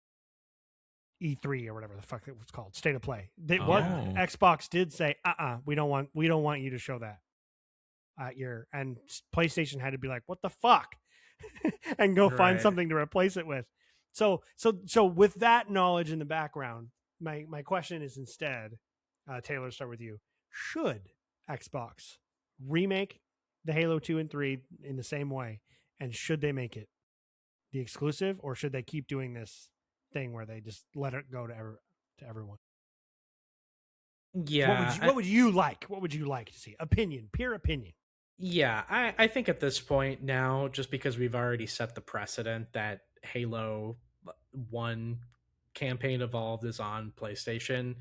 E3 or whatever the fuck it was called, State of Play. What Xbox did say, we don't want you to show that at and PlayStation had to be like, what the fuck, and go find something to replace it with. So with that knowledge in the background, my question is instead, Taylor, start with you. Should Xbox remake the Halo 2 and 3 in the same way, and should they make it the exclusive, or should they keep doing this thing where they just let it go to everyone? Yeah. What would you like? What would you like to see? Pure opinion. Yeah, I think at this point now, just because we've already set the precedent that Halo 1 Campaign Evolved is on PlayStation,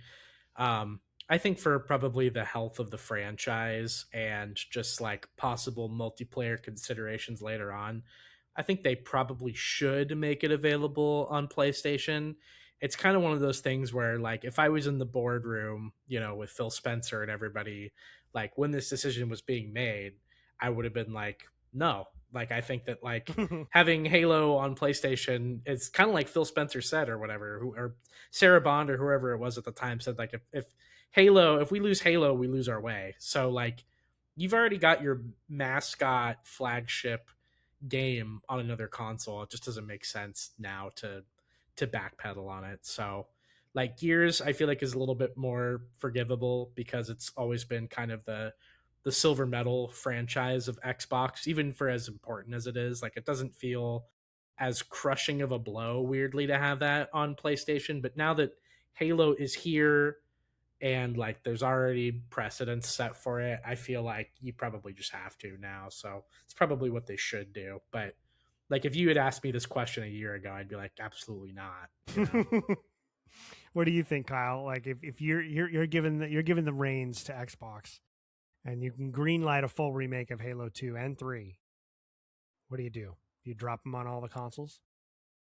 I think for probably the health of the franchise and just like possible multiplayer considerations later on, I think they probably should make it available on PlayStation. It's kind of one of those things where, like, if I was in the boardroom, with Phil Spencer and everybody, like when this decision was being made, I would have been like, no. Like, I think that like having Halo on PlayStation, it's kind of like Phil Spencer said, or whatever, or Sarah Bond or whoever it was at the time said, like, if we lose Halo, we lose our way. So like, you've already got your mascot flagship game on another console. It just doesn't make sense now to backpedal on it. So like Gears, I feel like is a little bit more forgivable because it's always been kind of the silver medal franchise of Xbox, even for as important as it is. Like, it doesn't feel as crushing of a blow, weirdly, to have that on PlayStation. But now that Halo is here and like there's already precedents set for it, I feel like you probably just have to now. So it's probably what they should do. But like, if you had asked me this question a year ago, I'd be like, absolutely not. What do you think, Kyle? Like, if you're given the reins to Xbox and you can greenlight a full remake of Halo 2 and 3, what do? You drop them on all the consoles?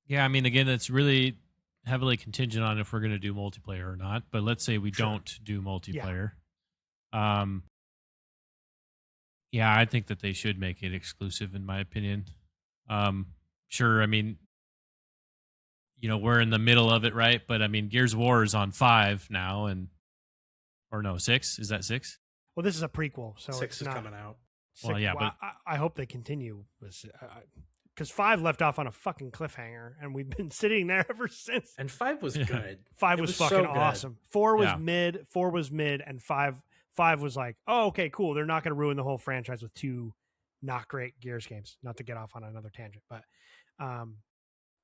Yeah, I mean, again, it's really heavily contingent on if we're going to do multiplayer or not. But let's say we don't do multiplayer. Yeah, I think that they should make it exclusive, in my opinion. Sure, I mean, we're in the middle of it, right? But I mean, Gears of War is on 5 now, or no, 6? Is that 6? Well, this is a prequel, so 6 is coming out. Well, yeah, but I hope they continue because 5 left off on a fucking cliffhanger, and we've been sitting there ever since. And 5 was good. 5 was fucking awesome. 4 was mid. 4 was mid, and 5 was like, oh, okay, cool. They're not going to ruin the whole franchise with 2 not great Gears games. Not to get off on another tangent, but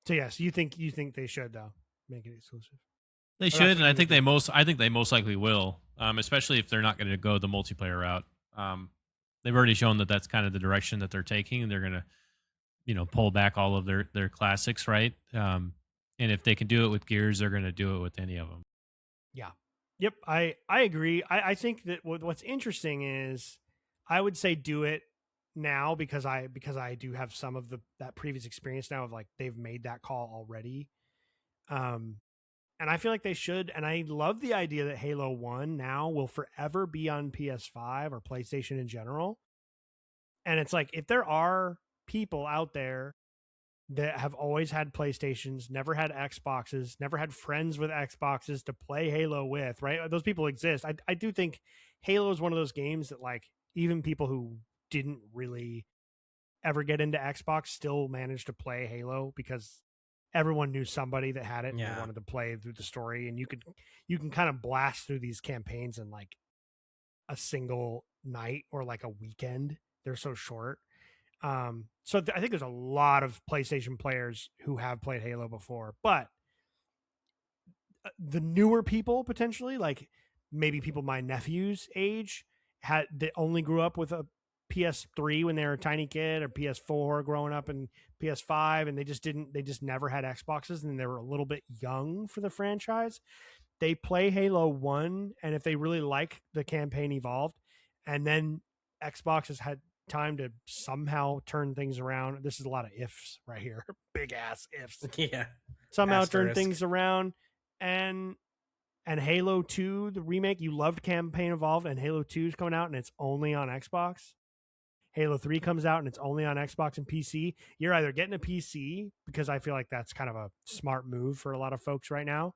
so yes, you think they should though make it exclusive? They should, and I think they most likely will, especially if they're not going to go the multiplayer route. They've already shown that that's kind of the direction that they're taking, and they're going to, pull back all of their classics, right? And if they can do it with Gears, they're going to do it with any of them. Yeah. Yep. I agree. I think that what's interesting is I would say do it now because I do have some of that previous experience now of like they've made that call already. And I feel like they should. And I love the idea that Halo 1 now will forever be on PS5 or PlayStation in general. And it's like, if there are people out there that have always had PlayStations, never had Xboxes, never had friends with Xboxes to play Halo with, right? Those people exist. I do think Halo is one of those games that like even people who didn't really ever get into Xbox still managed to play Halo because everyone knew somebody that had it and they wanted to play through the story. And you can kind of blast through these campaigns in like a single night or like a weekend. They're so short. So I think there's a lot of PlayStation players who have played Halo before, but the newer people potentially, like maybe people my nephew's age, that only grew up with a PS3 when they were a tiny kid, or PS4 growing up in PS5, and they just never had Xboxes, and they were a little bit young for the franchise. They play Halo 1, and if they really like the campaign Evolved, and then Xbox has had time to somehow turn things around. This is a lot of ifs right here. Big ass ifs. Yeah. Somehow turn Asterisk. things around. And Halo 2, the remake, you loved Campaign Evolved, and Halo 2 is coming out and it's only on Xbox. Halo 3 comes out and it's only on Xbox and PC. You're either getting a PC, because I feel like that's kind of a smart move for a lot of folks right now,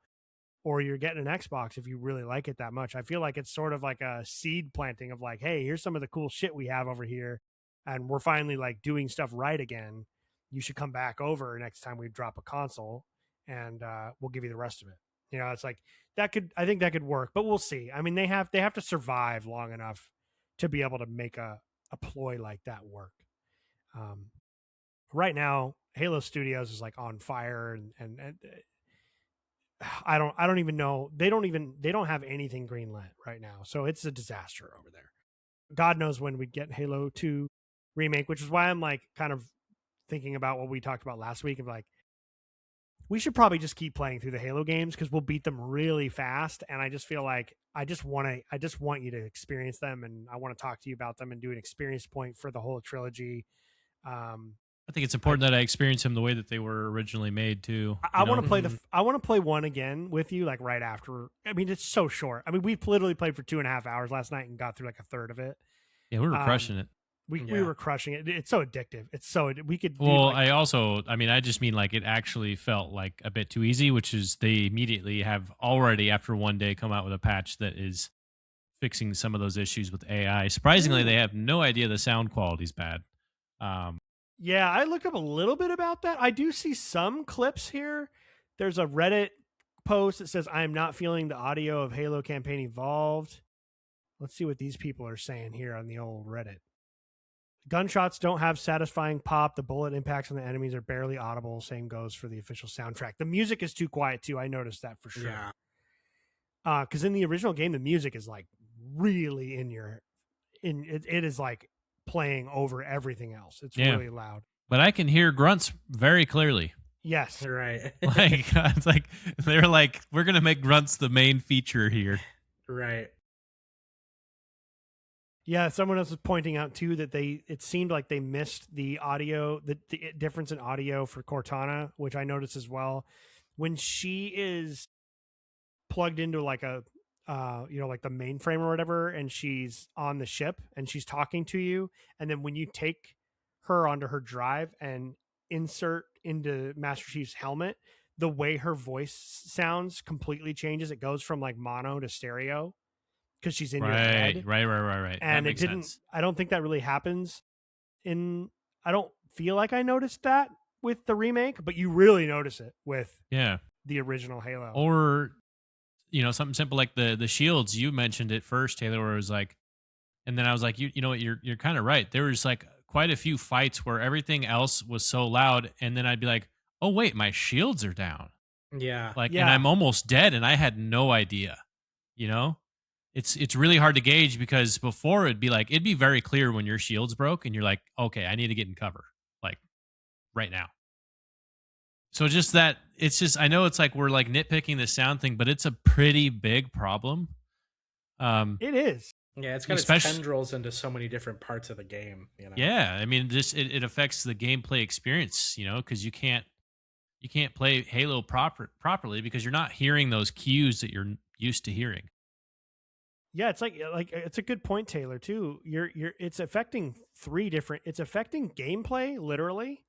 or you're getting an Xbox if you really like it that much. I feel like it's sort of like a seed planting of like, hey, here's some of the cool shit we have over here, and we're finally like doing stuff right again. You should come back over next time we drop a console, and we'll give you the rest of it. You know, it's like I think that could work, but we'll see. I mean, they have to survive long enough to be able to make a ploy like that work. Right now, Halo Studios is like on fire, and I don't even know. They don't have anything greenlit right now, so it's a disaster over there. God knows when we'd get Halo 2 remake, which is why I'm like kind of thinking about what we talked about last week of like, we should probably just keep playing through the Halo games because we'll beat them really fast. And I just feel like I just want you to experience them, and I want to talk to you about them and do an experience point for the whole trilogy. I think it's important that I experience them the way that they were originally made too. I want to play I want to play one again with you, like right after. I mean, it's so short. I mean, we literally played for 2.5 hours last night and got through like a third of it. Yeah, we were crushing it. We were crushing it. It's so addictive. It's so we could. Well, I just mean like it actually felt like a bit too easy, which is they immediately have already after one day come out with a patch that is fixing some of those issues with AI. Surprisingly, they have no idea the sound quality is bad. Yeah, I looked up a little bit about that. I do see some clips here. There's a Reddit post that says, "I am not feeling the audio of Halo Campaign Evolved." Let's see what these people are saying here on the old Reddit. Gunshots don't have satisfying pop. The bullet impacts on the enemies are barely audible. Same goes for the official soundtrack. The music is too quiet too. I noticed that for sure. Yeah. Because in the original game, the music is like really it is like playing over everything else. It's really loud. But I can hear grunts very clearly. Yes. Right. Like it's like they're like, we're gonna make grunts the main feature here. Right. Yeah, someone else was pointing out too that it seemed like they missed the audio, the difference in audio for Cortana, which I noticed as well. When she is plugged into like a like the mainframe or whatever, and she's on the ship and she's talking to you, and then when you take her onto her drive and insert into Master Chief's helmet, the way her voice sounds completely changes. It goes from like mono to stereo because she's in your head. Right. And it didn't sense. I don't think that really happens I don't feel like I noticed that with the remake, but you really notice it with the original Halo. Or something simple like the shields. You mentioned it first, Taylor, where it was like, and then I was like, you know what, you're kind of right. There was like quite a few fights where everything else was so loud, and then I'd be like, oh wait, my shields are down. Yeah. And I'm almost dead, and I had no idea. It's really hard to gauge because before it'd be very clear when your shield's broke, and you're like, okay, I need to get in cover, like right now. So just that, I know it's like we're like nitpicking the sound thing, but it's a pretty big problem. It is. Yeah, it's got its tendrils into so many different parts of the game. Yeah, I mean, it affects the gameplay experience, because you can't play Halo properly because you're not hearing those cues that you're used to hearing. Yeah, it's like it's a good point, Taylor, too. It's affecting it's affecting gameplay, literally.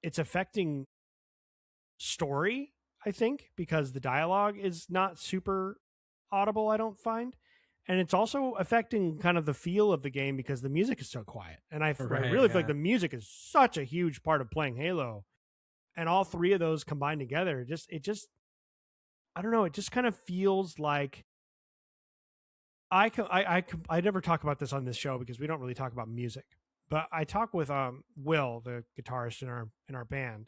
It's affecting story, I think, because the dialogue is not super audible, I don't find. And it's also affecting kind of the feel of the game because the music is so quiet. And I really feel like the music is such a huge part of playing Halo. And all three of those combined together, I don't know, it just kind of feels like I never talk about this on this show because we don't really talk about music. But I talk with Will, the guitarist in our band.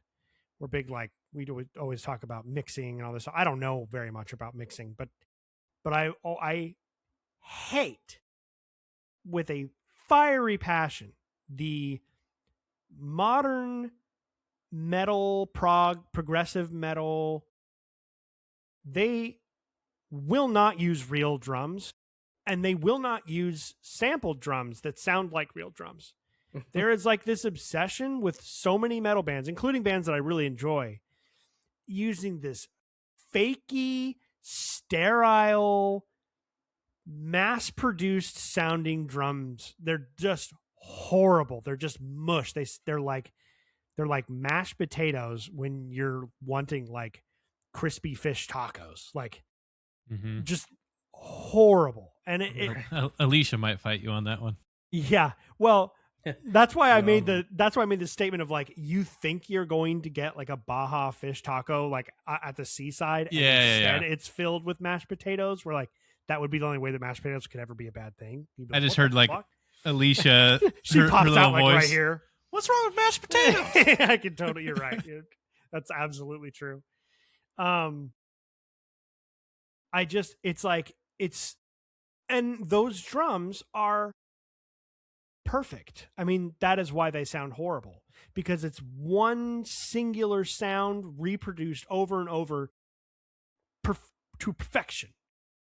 We're big, like, we always talk about mixing and all this. I don't know very much about mixing, but I hate with a fiery passion the modern metal, progressive metal. They will not use real drums and they will not use sampled drums that sound like real drums. There is like this obsession with so many metal bands, including bands that I really enjoy, using this fakey, sterile, mass-produced sounding drums. They're just horrible. They're just mush. They're like mashed potatoes when you're wanting like crispy fish tacos. Like just horrible. And Alicia might fight you on that one. Yeah. Well, that's why I made the statement of like, you think you're going to get like a Baja fish taco like at the seaside, and instead it's filled with mashed potatoes. Where like that would be the only way that mashed potatoes could ever be a bad thing. I just heard like Alicia, she pops out like voice. Right here. What's wrong with mashed potatoes? I can totally. You're right, dude. That's absolutely true. And those drums are perfect. I mean, that is why they sound horrible, because it's one singular sound reproduced over and over to perfection.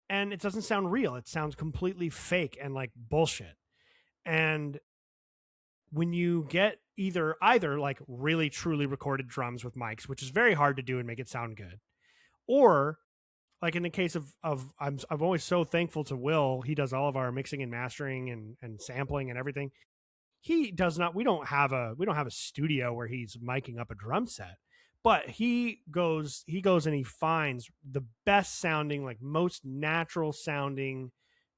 And it doesn't sound real. It sounds completely fake and like bullshit. And when you get either like really truly recorded drums with mics, which is very hard to do and make it sound good, or like in the case of I'm always so thankful to Will. He does all of our mixing and mastering and sampling and everything. He does not. We don't have a studio where he's miking up a drum set, but he goes and he finds the best sounding, like most natural sounding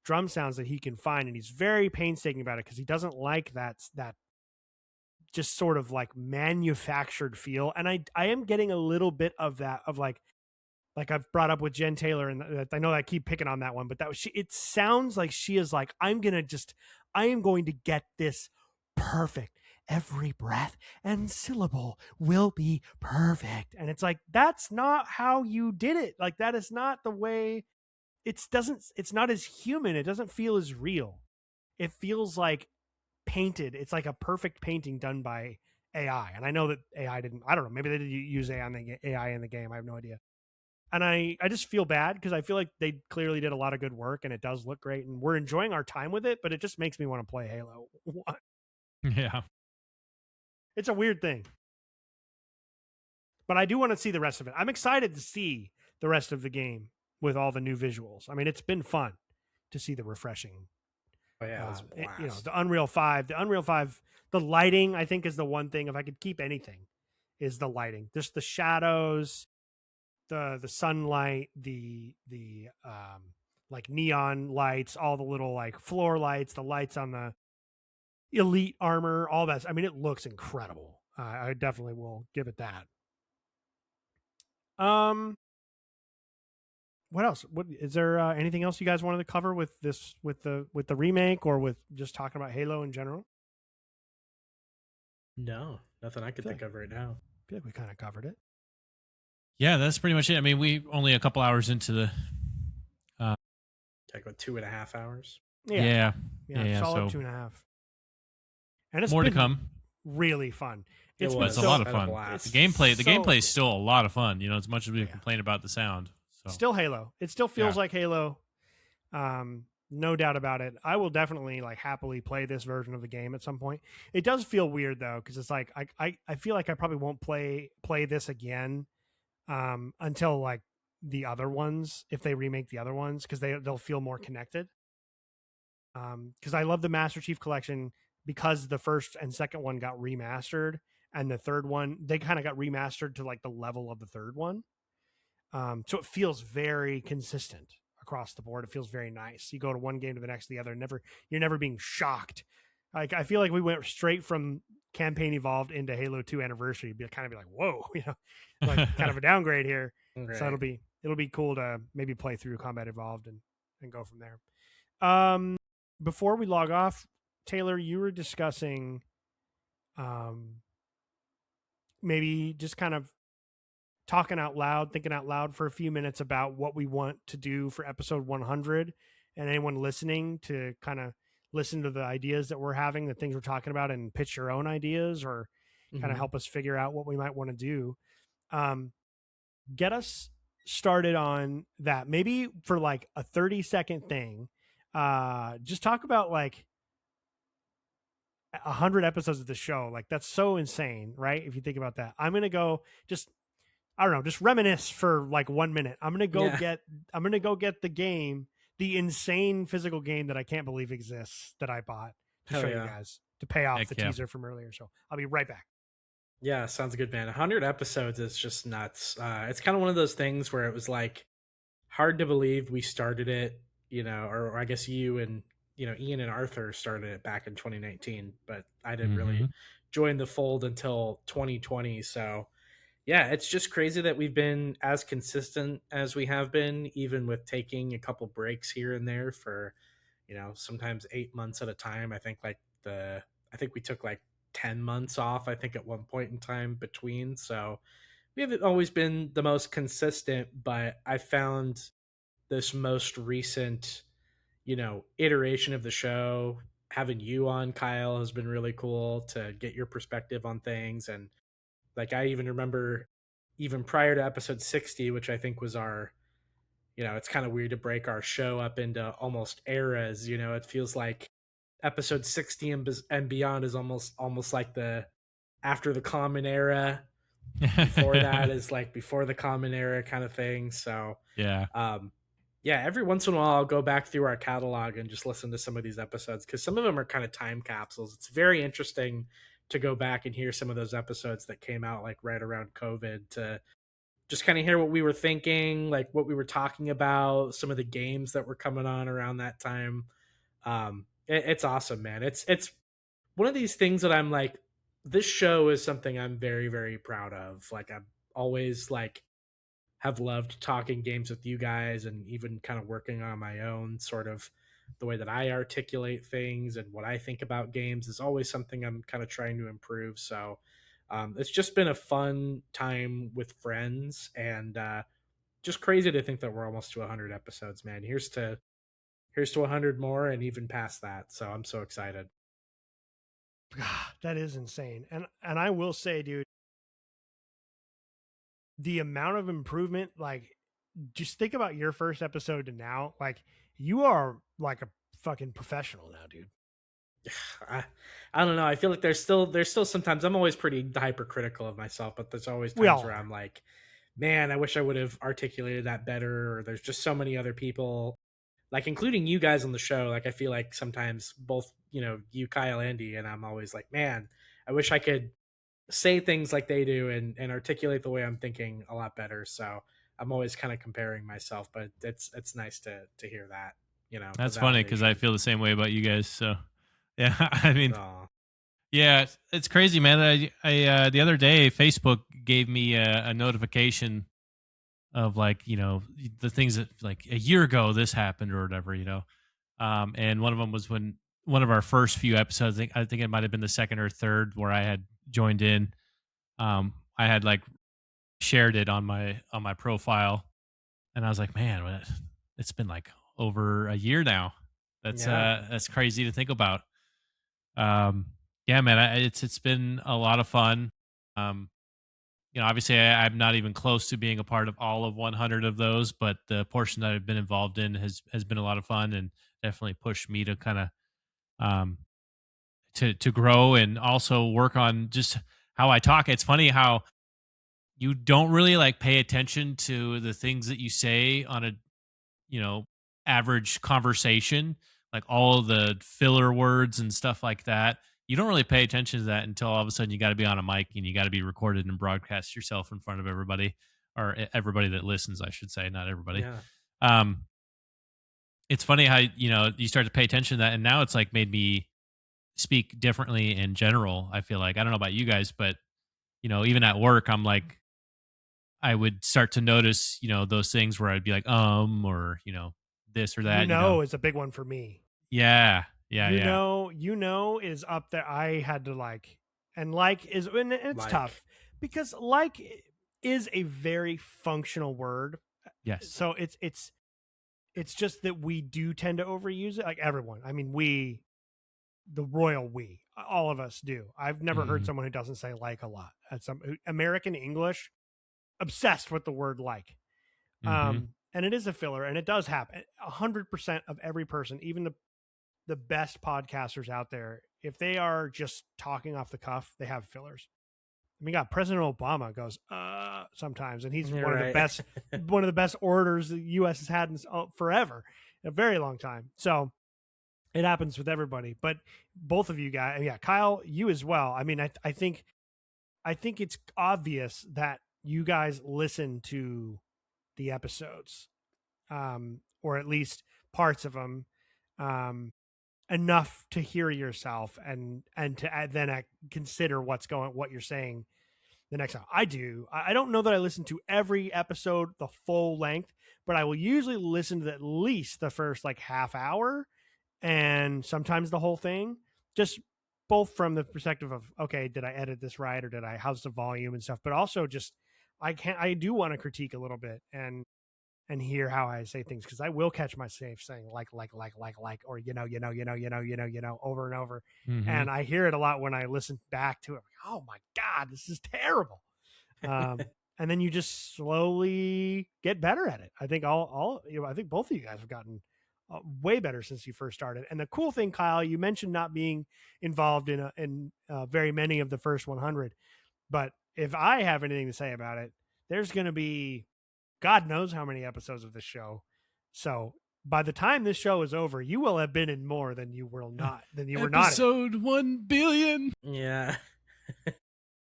drum sounds that he can find, and he's very painstaking about it because he doesn't like that just sort of like manufactured feel. And I am getting a little bit of that, of like I've brought up with Jen Taylor, and I know I keep picking on that one, but that was she. It sounds like she is like, I am going to get this perfect. Every breath and syllable will be perfect. And it's like, that's not how you did it. Like, that is not the way. It's not as human. It doesn't feel as real. It feels like painted. It's like a perfect painting done by AI. And I know that AI didn't, I don't know, maybe they did use AI in the game. I have no idea. And I just feel bad because I feel like they clearly did a lot of good work and it does look great and we're enjoying our time with it, but it just makes me want to play Halo 1. Yeah. It's a weird thing. But I do want to see the rest of it. I'm excited to see the rest of the game with all the new visuals. I mean, it's been fun to see the refreshing. Oh, yeah. The Unreal 5. The Unreal 5, the lighting, I think, is the one thing, if I could keep anything, is the lighting. Just the shadows, the sunlight, the like neon lights, all the little like floor lights, the lights on the elite armor, all that. I mean, it looks incredible. I definitely will give it that. What else? What is there? Anything else you guys wanted to cover with this, with the remake, or with just talking about Halo in general? No, nothing I could think of right now. I feel like we kind of covered it. Yeah, that's pretty much it. I mean, we only a couple hours into the. Like what, 2.5 hours? Yeah. Solid so 2.5. And it's more to come. Really fun. It's a lot of fun. The gameplay is still a lot of fun. You know, as much as we complain about the sound. So. Still Halo. It still feels like Halo. No doubt about it. I will definitely like happily play this version of the game at some point. It does feel weird though, because it's like I feel like I probably won't play this again until like the other ones, if they remake the other ones, because they'll feel more connected. Because I love the Master Chief Collection, because the first and second one got remastered, and the third one they kind of got remastered to like the level of the third one. So it feels very consistent across the board. It feels very nice. You go to one game to the next, to the other. You're never being shocked. Like, I feel like we went straight from Campaign Evolved into Halo 2 Anniversary. Be like, whoa, you know, like kind of a downgrade here. Right. So it'll be cool to maybe play through Combat Evolved and go from there. Before we log off, Taylor, you were discussing maybe just kind of thinking out loud for a few minutes about what we want to do for episode 100, and anyone listening to kind of listen to the ideas that we're having, the things we're talking about, and pitch your own ideas, or kind of help us figure out what we might want to do. Get us started on that, maybe for like a 30-second thing. Just talk about like 100 episodes of the show. Like that's so insane, right? If you think about that, I'm gonna go just, I don't know, just reminisce for like 1 minute. I'm gonna go get the game, the insane physical game that I can't believe exists that I bought to show you guys to pay off the teaser from earlier. So I'll be right back. Yeah, sounds good, man. 100 episodes is just nuts. It's kind of one of those things where it was like hard to believe we started it, or I guess you and Ian and Arthur started it back in 2019, but I didn't really join the fold until 2020. So yeah, it's just crazy that we've been as consistent as we have been, even with taking a couple breaks here and there for, sometimes 8 months at a time. I think we took like 10 months off, I think, at one point in time between. So we haven't always been the most consistent, but I found this most recent, iteration of the show, having you on, Kyle, has been really cool to get your perspective on things. And like, I even remember even prior to episode 60, which I think was our, it's kind of weird to break our show up into almost eras. It feels like episode 60 and beyond is almost like the after the common era. Before that is like before the common era kind of thing. So yeah. Yeah, every once in a while I'll go back through our catalog and just listen to some of these episodes because some of them are kind of time capsules. It's very interesting to go back and hear some of those episodes that came out like right around COVID, to just kind of hear what we were thinking, like what we were talking about, some of the games that were coming on around that time. It's awesome, man. It's one of these things that I'm like, this show is something I'm very, very proud of. Like, I'm always like have loved talking games with you guys, and even kind of working on my own sort of the way that I articulate things and what I think about games is always something I'm kind of trying to improve. So it's just been a fun time with friends, and just crazy to think that we're almost to 100 episodes, man. Here's to 100 more and even past that. So I'm so excited. That is insane. And I will say, dude, the amount of improvement, like, just think about your first episode to now. Like, you are like a fucking professional now, dude. I don't know. I feel like there's still sometimes I'm always pretty hypercritical of myself, but there's always times where I'm like, man, I wish I would have articulated that better. Or there's just so many other people, like including you guys on the show. Like, I feel like sometimes both, you, Kyle, Andy, and I'm always like, man, I wish I could say things like they do and articulate the way I'm thinking a lot better. So I'm always kind of comparing myself, but it's nice to hear that, That's funny because I feel the same way about you guys. So yeah, I mean, yeah, it's crazy, man. I the other day Facebook gave me a notification of like, the things that like a year ago this happened or whatever, and one of them was when one of our first few episodes, I think it might have been the second or third where I had joined in. I had like shared it on my profile, and I was like, man, it's been like over a year now. That's crazy to think about. Yeah, man, it's been a lot of fun. Obviously I'm not even close to being a part of all of 100 of those, but the portion that I've been involved in has been a lot of fun and definitely pushed me to kind of um to grow and also work on just how I talk. It's funny how you don't really like pay attention to the things that you say on a you know average conversation, like all the filler words and stuff like that. You don't really pay attention to that until all of a sudden you got to be on a mic and you got to be recorded and broadcast yourself in front of everybody, or everybody that listens, I should say, not everybody. um it's funny how you start to pay attention to that, and now it's like made me speak differently in general. I feel like, I don't know about you guys, but even at work, I'm like, I would start to notice, those things where I'd be like, or, this or that, is a big one for me. Yeah. Is up there. I had to and it's tough because is a very functional word. Yes. So it's just that we do tend to overuse it. Like everyone. I mean, the royal we, all of us do. I've never heard someone who doesn't say like a lot. American English, obsessed with the word like. and it is a filler, and it does happen. 100% of every person, even the best podcasters out there, if they are just talking off the cuff, they have fillers. I mean, God, President Obama goes sometimes, and he's one of the best orators the U.S. has had in forever, a very long time. So it happens with everybody. But both of you guys, yeah, Kyle, you as well. I mean, I think it's obvious that you guys listen to the episodes, or at least parts of them, enough to hear yourself and to then consider what you're saying the next time. I do. I don't know that I listen to every episode the full length, but I will usually listen to at least the first like half hour, and sometimes the whole thing, just both from the perspective of, okay, did I edit this right, or how's the volume and stuff, but also just I do want to critique a little bit and hear how I say things, because I will catch myself saying like, or over and over. Mm-hmm. And I hear it a lot when I listen back to it. Like, oh my God, this is terrible. And then you just slowly get better at it. I think I think both of you guys have gotten way better since you first started. And the cool thing, Kyle, you mentioned not being involved in very many of the first 100, but if I have anything to say about it, there's going to be God knows how many episodes of this show. So by the time this show is over, you will have been in more than you were not. Episode 1 billion. Yeah.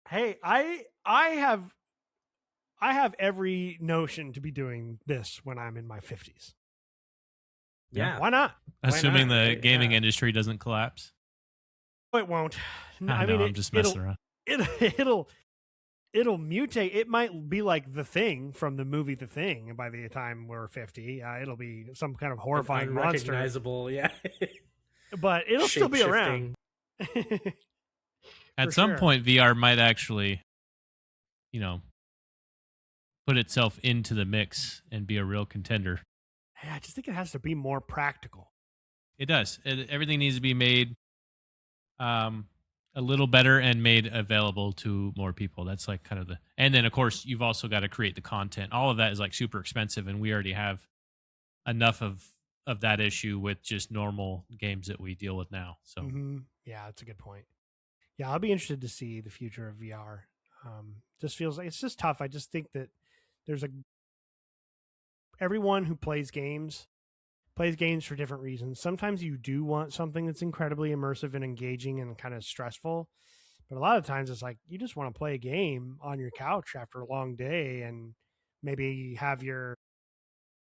Hey, I have every notion to be doing this when I'm in my 50s. Yeah. Why not? Assuming the gaming industry doesn't collapse. It won't. I mean, I'm just messing around. It'll mutate. It might be like The Thing from the movie The Thing, and by the time we're 50, it'll be some kind of horrifying monster. Unrecognizable, yeah. But it'll still be around. At some point, VR might actually, put itself into the mix and be a real contender. I just think it has to be more practical. It does. Everything needs to be made a little better and made available to more people. That's like kind of and then of course you've also got to create the content. All of that is like super expensive, and we already have enough of that issue with just normal games that we deal with now. So yeah, that's a good point. Yeah, I'll be interested to see the future of VR. Just feels like it's just tough. I just think that there's everyone who plays games for different reasons. Sometimes you do want something that's incredibly immersive and engaging and kind of stressful, but a lot of times it's like you just want to play a game on your couch after a long day, and maybe have your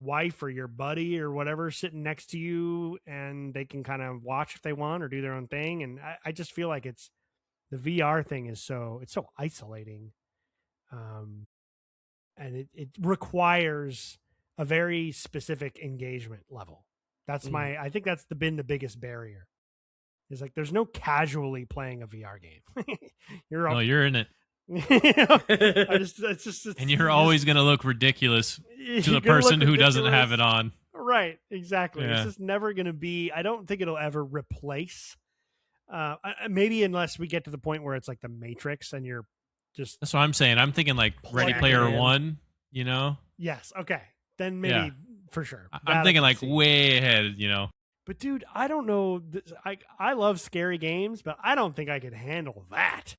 wife or your buddy or whatever sitting next to you, and they can kind of watch if they want or do their own thing. And I just feel like the VR thing is so isolating, and it requires a very specific engagement level. That's I think that's been the biggest barrier. Is like there's no casually playing a VR game. You're in it. And you're always going to look ridiculous to the person who doesn't have it on. Right, exactly. Yeah. It's just never going to be. I don't think it'll ever replace. Maybe unless we get to the point where it's like the Matrix, and you're just. That's what I'm saying. I'm thinking like Ready Player One. Yes. Okay. Then maybe for sure. I'm thinking like way ahead, But dude, I don't know. I love scary games, but I don't think I could handle that.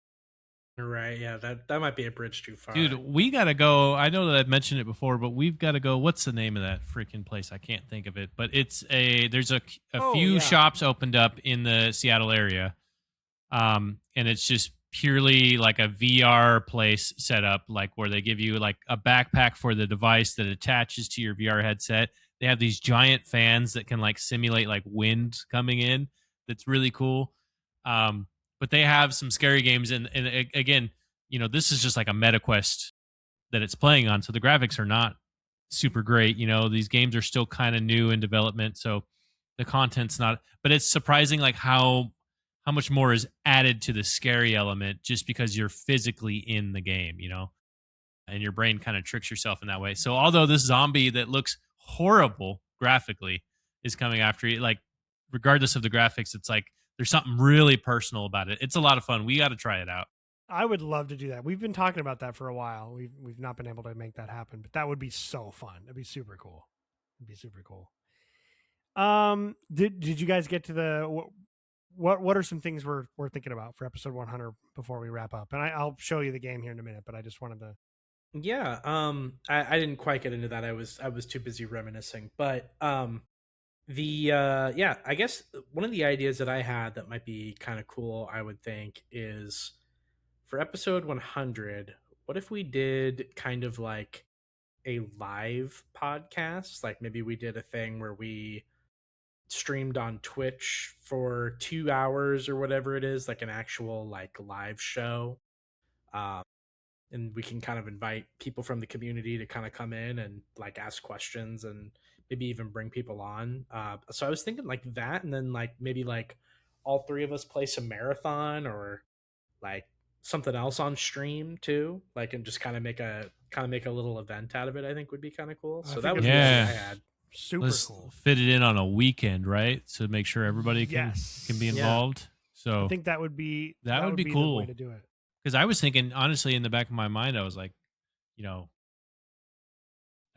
Right, yeah, that might be a bridge too far. Dude, we got to go. I know that I've mentioned it before, but we've got to go. What's the name of that freaking place? I can't think of it, but there's a few shops opened up in the Seattle area. And it's just purely like a VR place set up, like where they give you like a backpack for the device that attaches to your VR headset. They have these giant fans that can like simulate like wind coming in. That's really cool. But they have some scary games, and again, this is just like a MetaQuest that it's playing on, so the graphics are not super great. These games are still kind of new in development, so the content's not. But it's surprising, like how much more is added to the scary element just because you're physically in the game, and your brain kind of tricks yourself in that way. So although this zombie that looks horrible graphically is coming after you, like regardless of the graphics, it's like there's something really personal about it. It's a lot of fun. We got to try it out. I would love to do that. We've been talking about that for a while. We've not been able to make that happen, but that would be so fun. It'd be super cool. Did you guys get to the what are some things we're thinking about for episode 100 before we wrap up? And I'll show you the game here in a minute, but I just wanted to. Yeah, I didn't quite get into that. I was too busy reminiscing, but yeah, I guess one of the ideas that I had that might be kind of cool, I would think, is for episode 100, what if we did kind of like a live podcast? Like maybe we did a thing where we streamed on Twitch for 2 hours or whatever it is, like an actual like live show. Um, and we can kind of invite people from the community to kind of come in and like ask questions and maybe even bring people on. So I was thinking like that, and then like maybe like all three of us play some marathon or like something else on stream too, like, and just kind of make a little event out of it. I think would be kind of cool. So that was the idea I had. Super Let's cool. fit it in on a weekend, right? To make sure everybody can be involved. So I think that would be cool. The way to do it. Because I was thinking, honestly, in the back of my mind, I was like,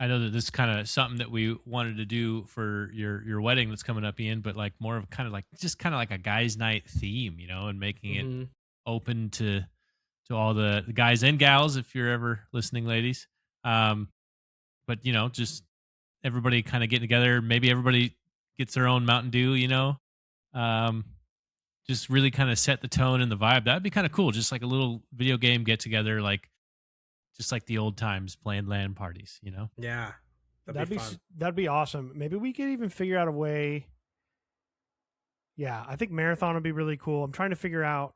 I know that this is kind of something that we wanted to do for your wedding that's coming up, Ian, but like more of kind of like just kind of like a guys' night theme, and making it open to all the guys and gals, if you're ever listening, ladies. But just everybody kind of getting together. Maybe everybody gets their own Mountain Dew, just really kind of set the tone and the vibe. That'd be kind of cool. Just like a little video game get together, like just like the old times playing LAN parties, Yeah, that'd be fun. That'd be awesome. Maybe we could even figure out a way. Yeah, I think marathon would be really cool. I'm trying to figure out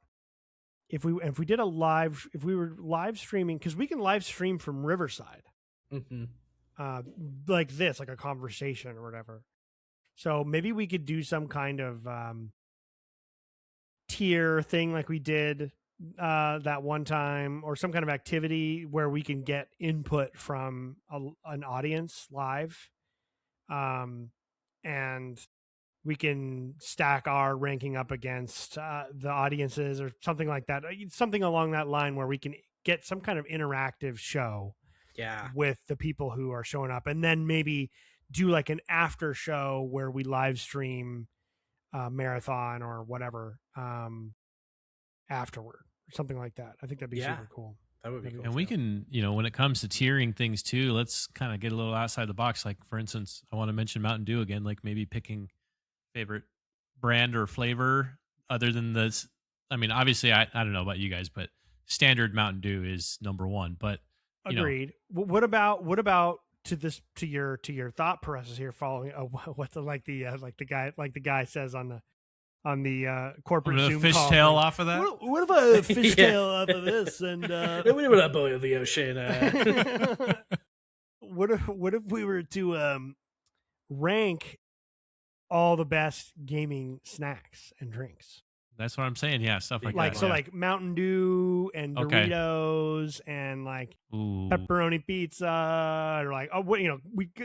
if we did if we were live streaming, because we can live stream from Riverside, like this, like a conversation or whatever. So maybe we could do some kind of tier thing like we did that one time, or some kind of activity where we can get input from an audience live, and we can stack our ranking up against the audiences or something like that, something along that line where we can get some kind of interactive show with the people who are showing up, and then maybe do like an after show where we live stream marathon or whatever afterward, or something like that. I think that'd be super cool. That would be cool. And we can, when it comes to tiering things too, let's kind of get a little outside the box. Like, for instance, I want to mention Mountain Dew again, like maybe picking favorite brand or flavor other than this. I mean, obviously, I don't know about you guys, but standard Mountain Dew is number one. But agreed. What about to your thought process here? Following what the guy says on the corporate Zoom fishtail off of that. What if I fishtail off of this? And what up, boy of the ocean? What if we were to rank all the best gaming snacks and drinks? That's what I'm saying. Yeah, stuff like that. So like Mountain Dew and Doritos and like pepperoni pizza, or like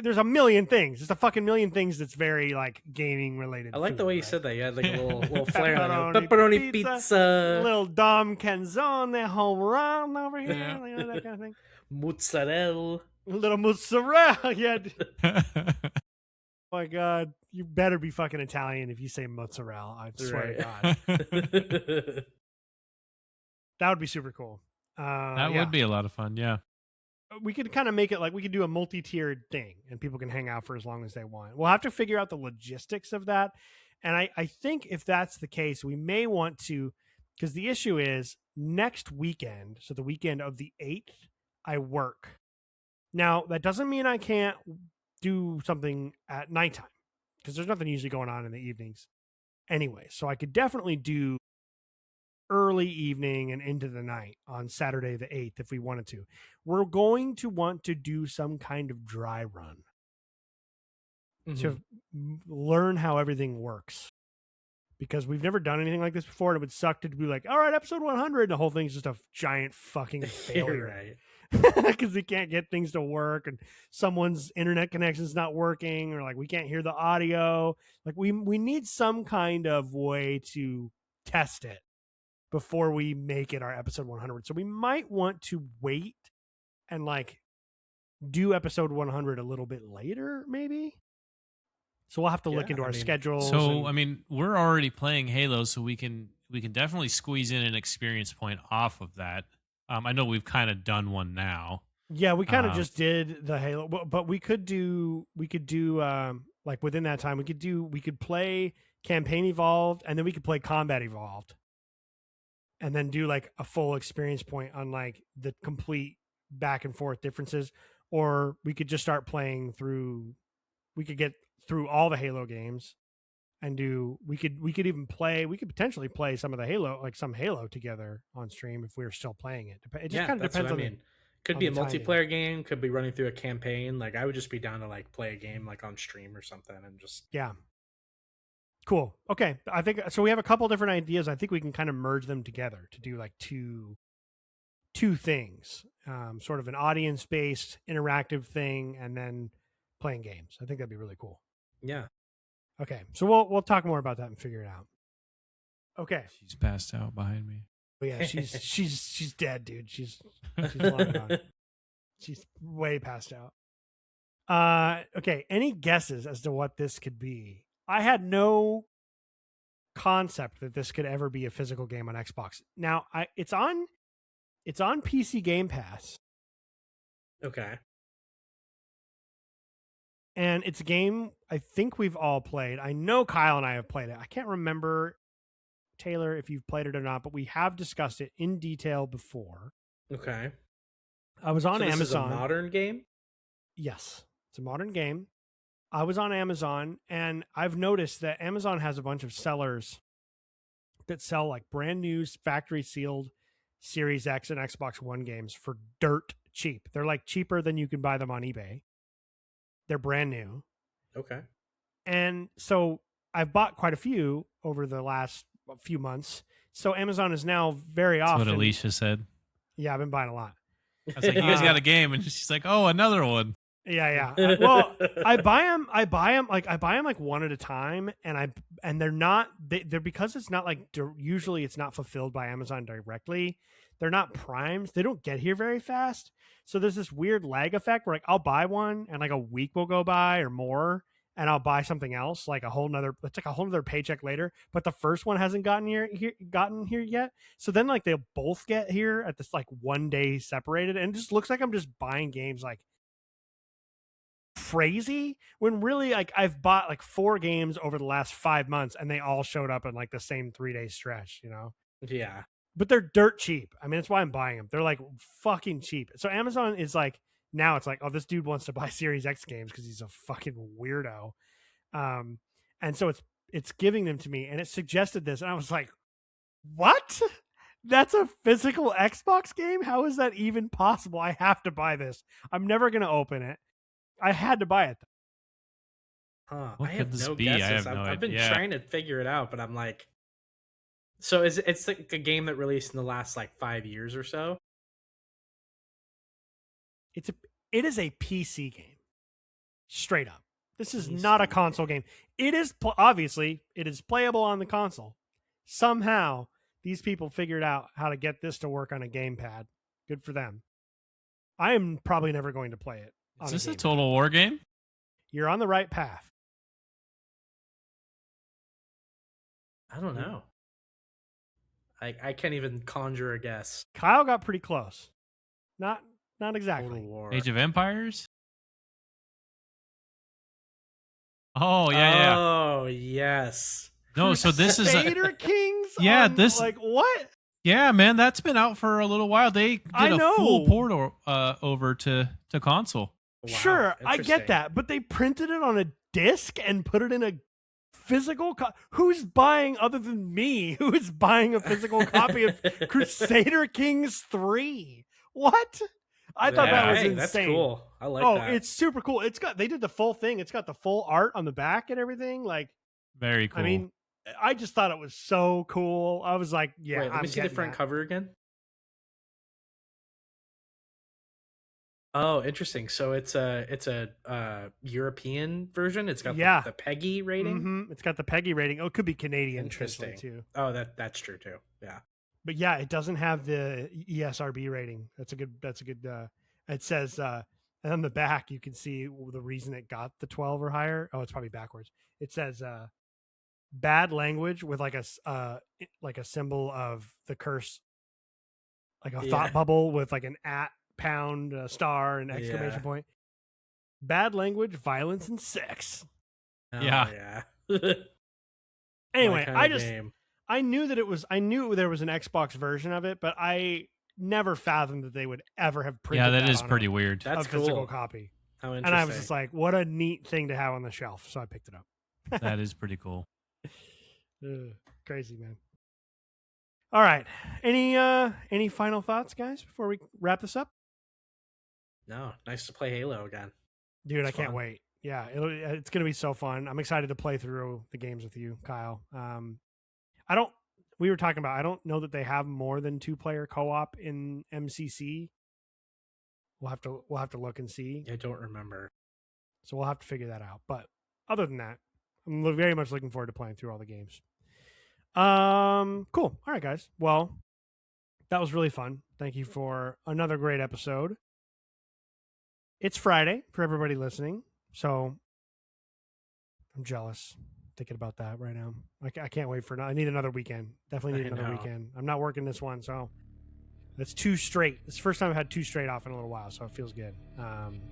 there's a million things. There's a fucking million things that's very like gaming related. I like the way you said that. You had like a little flair on it. Pepperoni pizza, little Dom Canzone home run over here, that kind of thing. Mozzarella, little mozzarella. Yeah. Oh my God, you better be fucking Italian if you say mozzarella. I swear to God. That would be super cool. That would be a lot of fun, yeah. We could kind of make it like we could do a multi-tiered thing and people can hang out for as long as they want. We'll have to figure out the logistics of that. And I think if that's the case, we may want to, because the issue is next weekend, so the weekend of the 8th, I work. Now, that doesn't mean I can't do something at nighttime, because there's nothing usually going on in the evenings anyway. So I could definitely do early evening and into the night on Saturday the 8th if we wanted to. We're going to want to do some kind of dry run to learn how everything works, because we've never done anything like this before, and it would suck to be like, all right, episode 100, and the whole thing's just a giant fucking failure. Right. Because we can't get things to work, and someone's internet connection's not working, or like we can't hear the audio. Like we need some kind of way to test it before we make it our episode 100. So we might want to wait and like do episode 100 a little bit later, maybe. So we'll have to look into our schedules. So, we're already playing Halo, so we can definitely squeeze in an experience point off of that. I know we've kind of done one now. Yeah, we kind of just did the Halo, but we could do like within that time we could play Campaign Evolved, and then we could play Combat Evolved, and then do like a full experience point on like the complete back and forth differences. Or we could just start playing through. We could get through all the Halo games, and we could potentially play some of the Halo, like some Halo together on stream if we were still playing it. It just kind of depends on. Could be a multiplayer game, could be running through a campaign. Like I would just be down to like play a game like on stream or something and just Cool. Okay. I think so. We have a couple different ideas. I think we can kind of merge them together to do like two things, sort of an audience based interactive thing, and then playing games. I think that'd be really cool. Yeah. Okay. So we'll talk more about that and figure it out. Okay. She's passed out behind me. But yeah, she's dead, dude. She's long gone. She's way passed out. Okay. Any guesses as to what this could be? I had no concept that this could ever be a physical game on Xbox. Now, it's on PC Game Pass. Okay. And it's a game I think we've all played. I know Kyle and I have played it. I can't remember, Taylor, if you've played it or not, but we have discussed it in detail before. Okay. I was on Amazon. This is a modern game? Yes. It's a modern game. I was on Amazon, and I've noticed that Amazon has a bunch of sellers that sell like brand new factory sealed Series X and Xbox One games for dirt cheap. They're like cheaper than you can buy them on eBay. They're brand new. Okay. And so I've bought quite a few over the last few months. So Amazon is now very often. That's what Alicia said. Yeah, I've been buying a lot. I was like, you guys got a game, and she's like, oh, another one. Yeah. Well, I buy them like one at a time, and they're because it's not like usually it's not fulfilled by Amazon directly. They're not primes. They don't get here very fast. So there's this weird lag effect where like I'll buy one and like a week will go by or more, and I'll buy something else like it's like a whole nother paycheck later. But the first one hasn't gotten here yet. So then like they'll both get here at this like 1 day separated, and it just looks like I'm just buying games like crazy when really like I've bought like 4 games over the last 5 months, and they all showed up in like the same 3-day stretch, you know? Yeah. But they're dirt cheap. I mean, that's why I'm buying them. They're like fucking cheap. So Amazon is like, now it's like, oh, this dude wants to buy Series X games because he's a fucking weirdo. And so it's giving them to me, and it suggested this, and I was like, what? That's a physical Xbox game? How is that even possible? I have to buy this. I'm never going to open it. I had to buy it. I have no guesses. I've been trying to figure it out, but I'm like, so it's like a game that released in the last like 5 years or so? It is a PC game. Straight up. This is not a console game. It is obviously it is playable on the console. Somehow these people figured out how to get this to work on a gamepad. Good for them. I am probably never going to play it. Is this a Total War game? You're on the right path. I don't know. I can't even conjure a guess. Kyle got pretty close. Not exactly. Total War. Age of Empires? Oh, yeah. Oh, yes. No, so this is Crusader Kings? Yeah, this like what? Yeah, man, that's been out for a little while. They did a full port over to console. Wow, sure, I get that, but they printed it on a disc and put it in a physical who's buying other than me? Who is buying a physical copy of Crusader Kings 3? What? I thought that was insane. That's cool. I like that. Oh, it's super cool. They did the full thing. It's got the full art on the back and everything. Like, very cool. I mean, I just thought it was so cool. I was like, yeah. Wait, let me see the front cover again. Oh, interesting. So it's a European version. It's got the PEGI rating. Mm-hmm. It's got the PEGI rating. Oh, it could be Canadian. Interesting too. Oh, that's true too. Yeah. But yeah, it doesn't have the ESRB rating. That's a good. It says, and on the back you can see the reason it got the 12 or higher. Oh, it's probably backwards. It says bad language with like a symbol of the curse, like a thought bubble with like an @ pound star and exclamation point. Bad language, violence, and sex. Oh, yeah. Anyway, I knew there was an Xbox version of it, but I never fathomed that they would ever have printed. Yeah, that is pretty weird. That's a physical copy. How interesting! And I was just like, "What a neat thing to have on the shelf!" So I picked it up. That is pretty cool. Crazy, man. All right, any final thoughts, guys, before we wrap this up? No, nice to play Halo again, dude. I can't wait. Yeah, it's gonna be so fun. I'm excited to play through the games with you, Kyle. We were talking about, I don't know that they have more than 2-player co-op in MCC. We'll have to look and see. I don't remember. So we'll have to figure that out. But other than that, I'm very much looking forward to playing through all the games. Cool. All right, guys. Well, that was really fun. Thank you for another great episode. It's Friday for everybody listening, so I'm jealous thinking about that right now. I can't wait for. I need another weekend. Definitely need another weekend. I'm not working this one, so that's 2 straight. It's the first time I've had 2 straight off in a little while, so it feels good.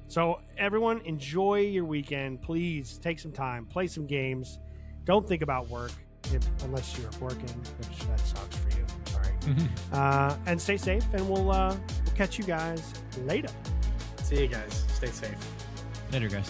So everyone, enjoy your weekend. Please take some time, play some games. Don't think about work unless you're working, which that sucks for you. Sorry. And stay safe, and we'll catch you guys later. See you guys. Stay safe. Later, guys.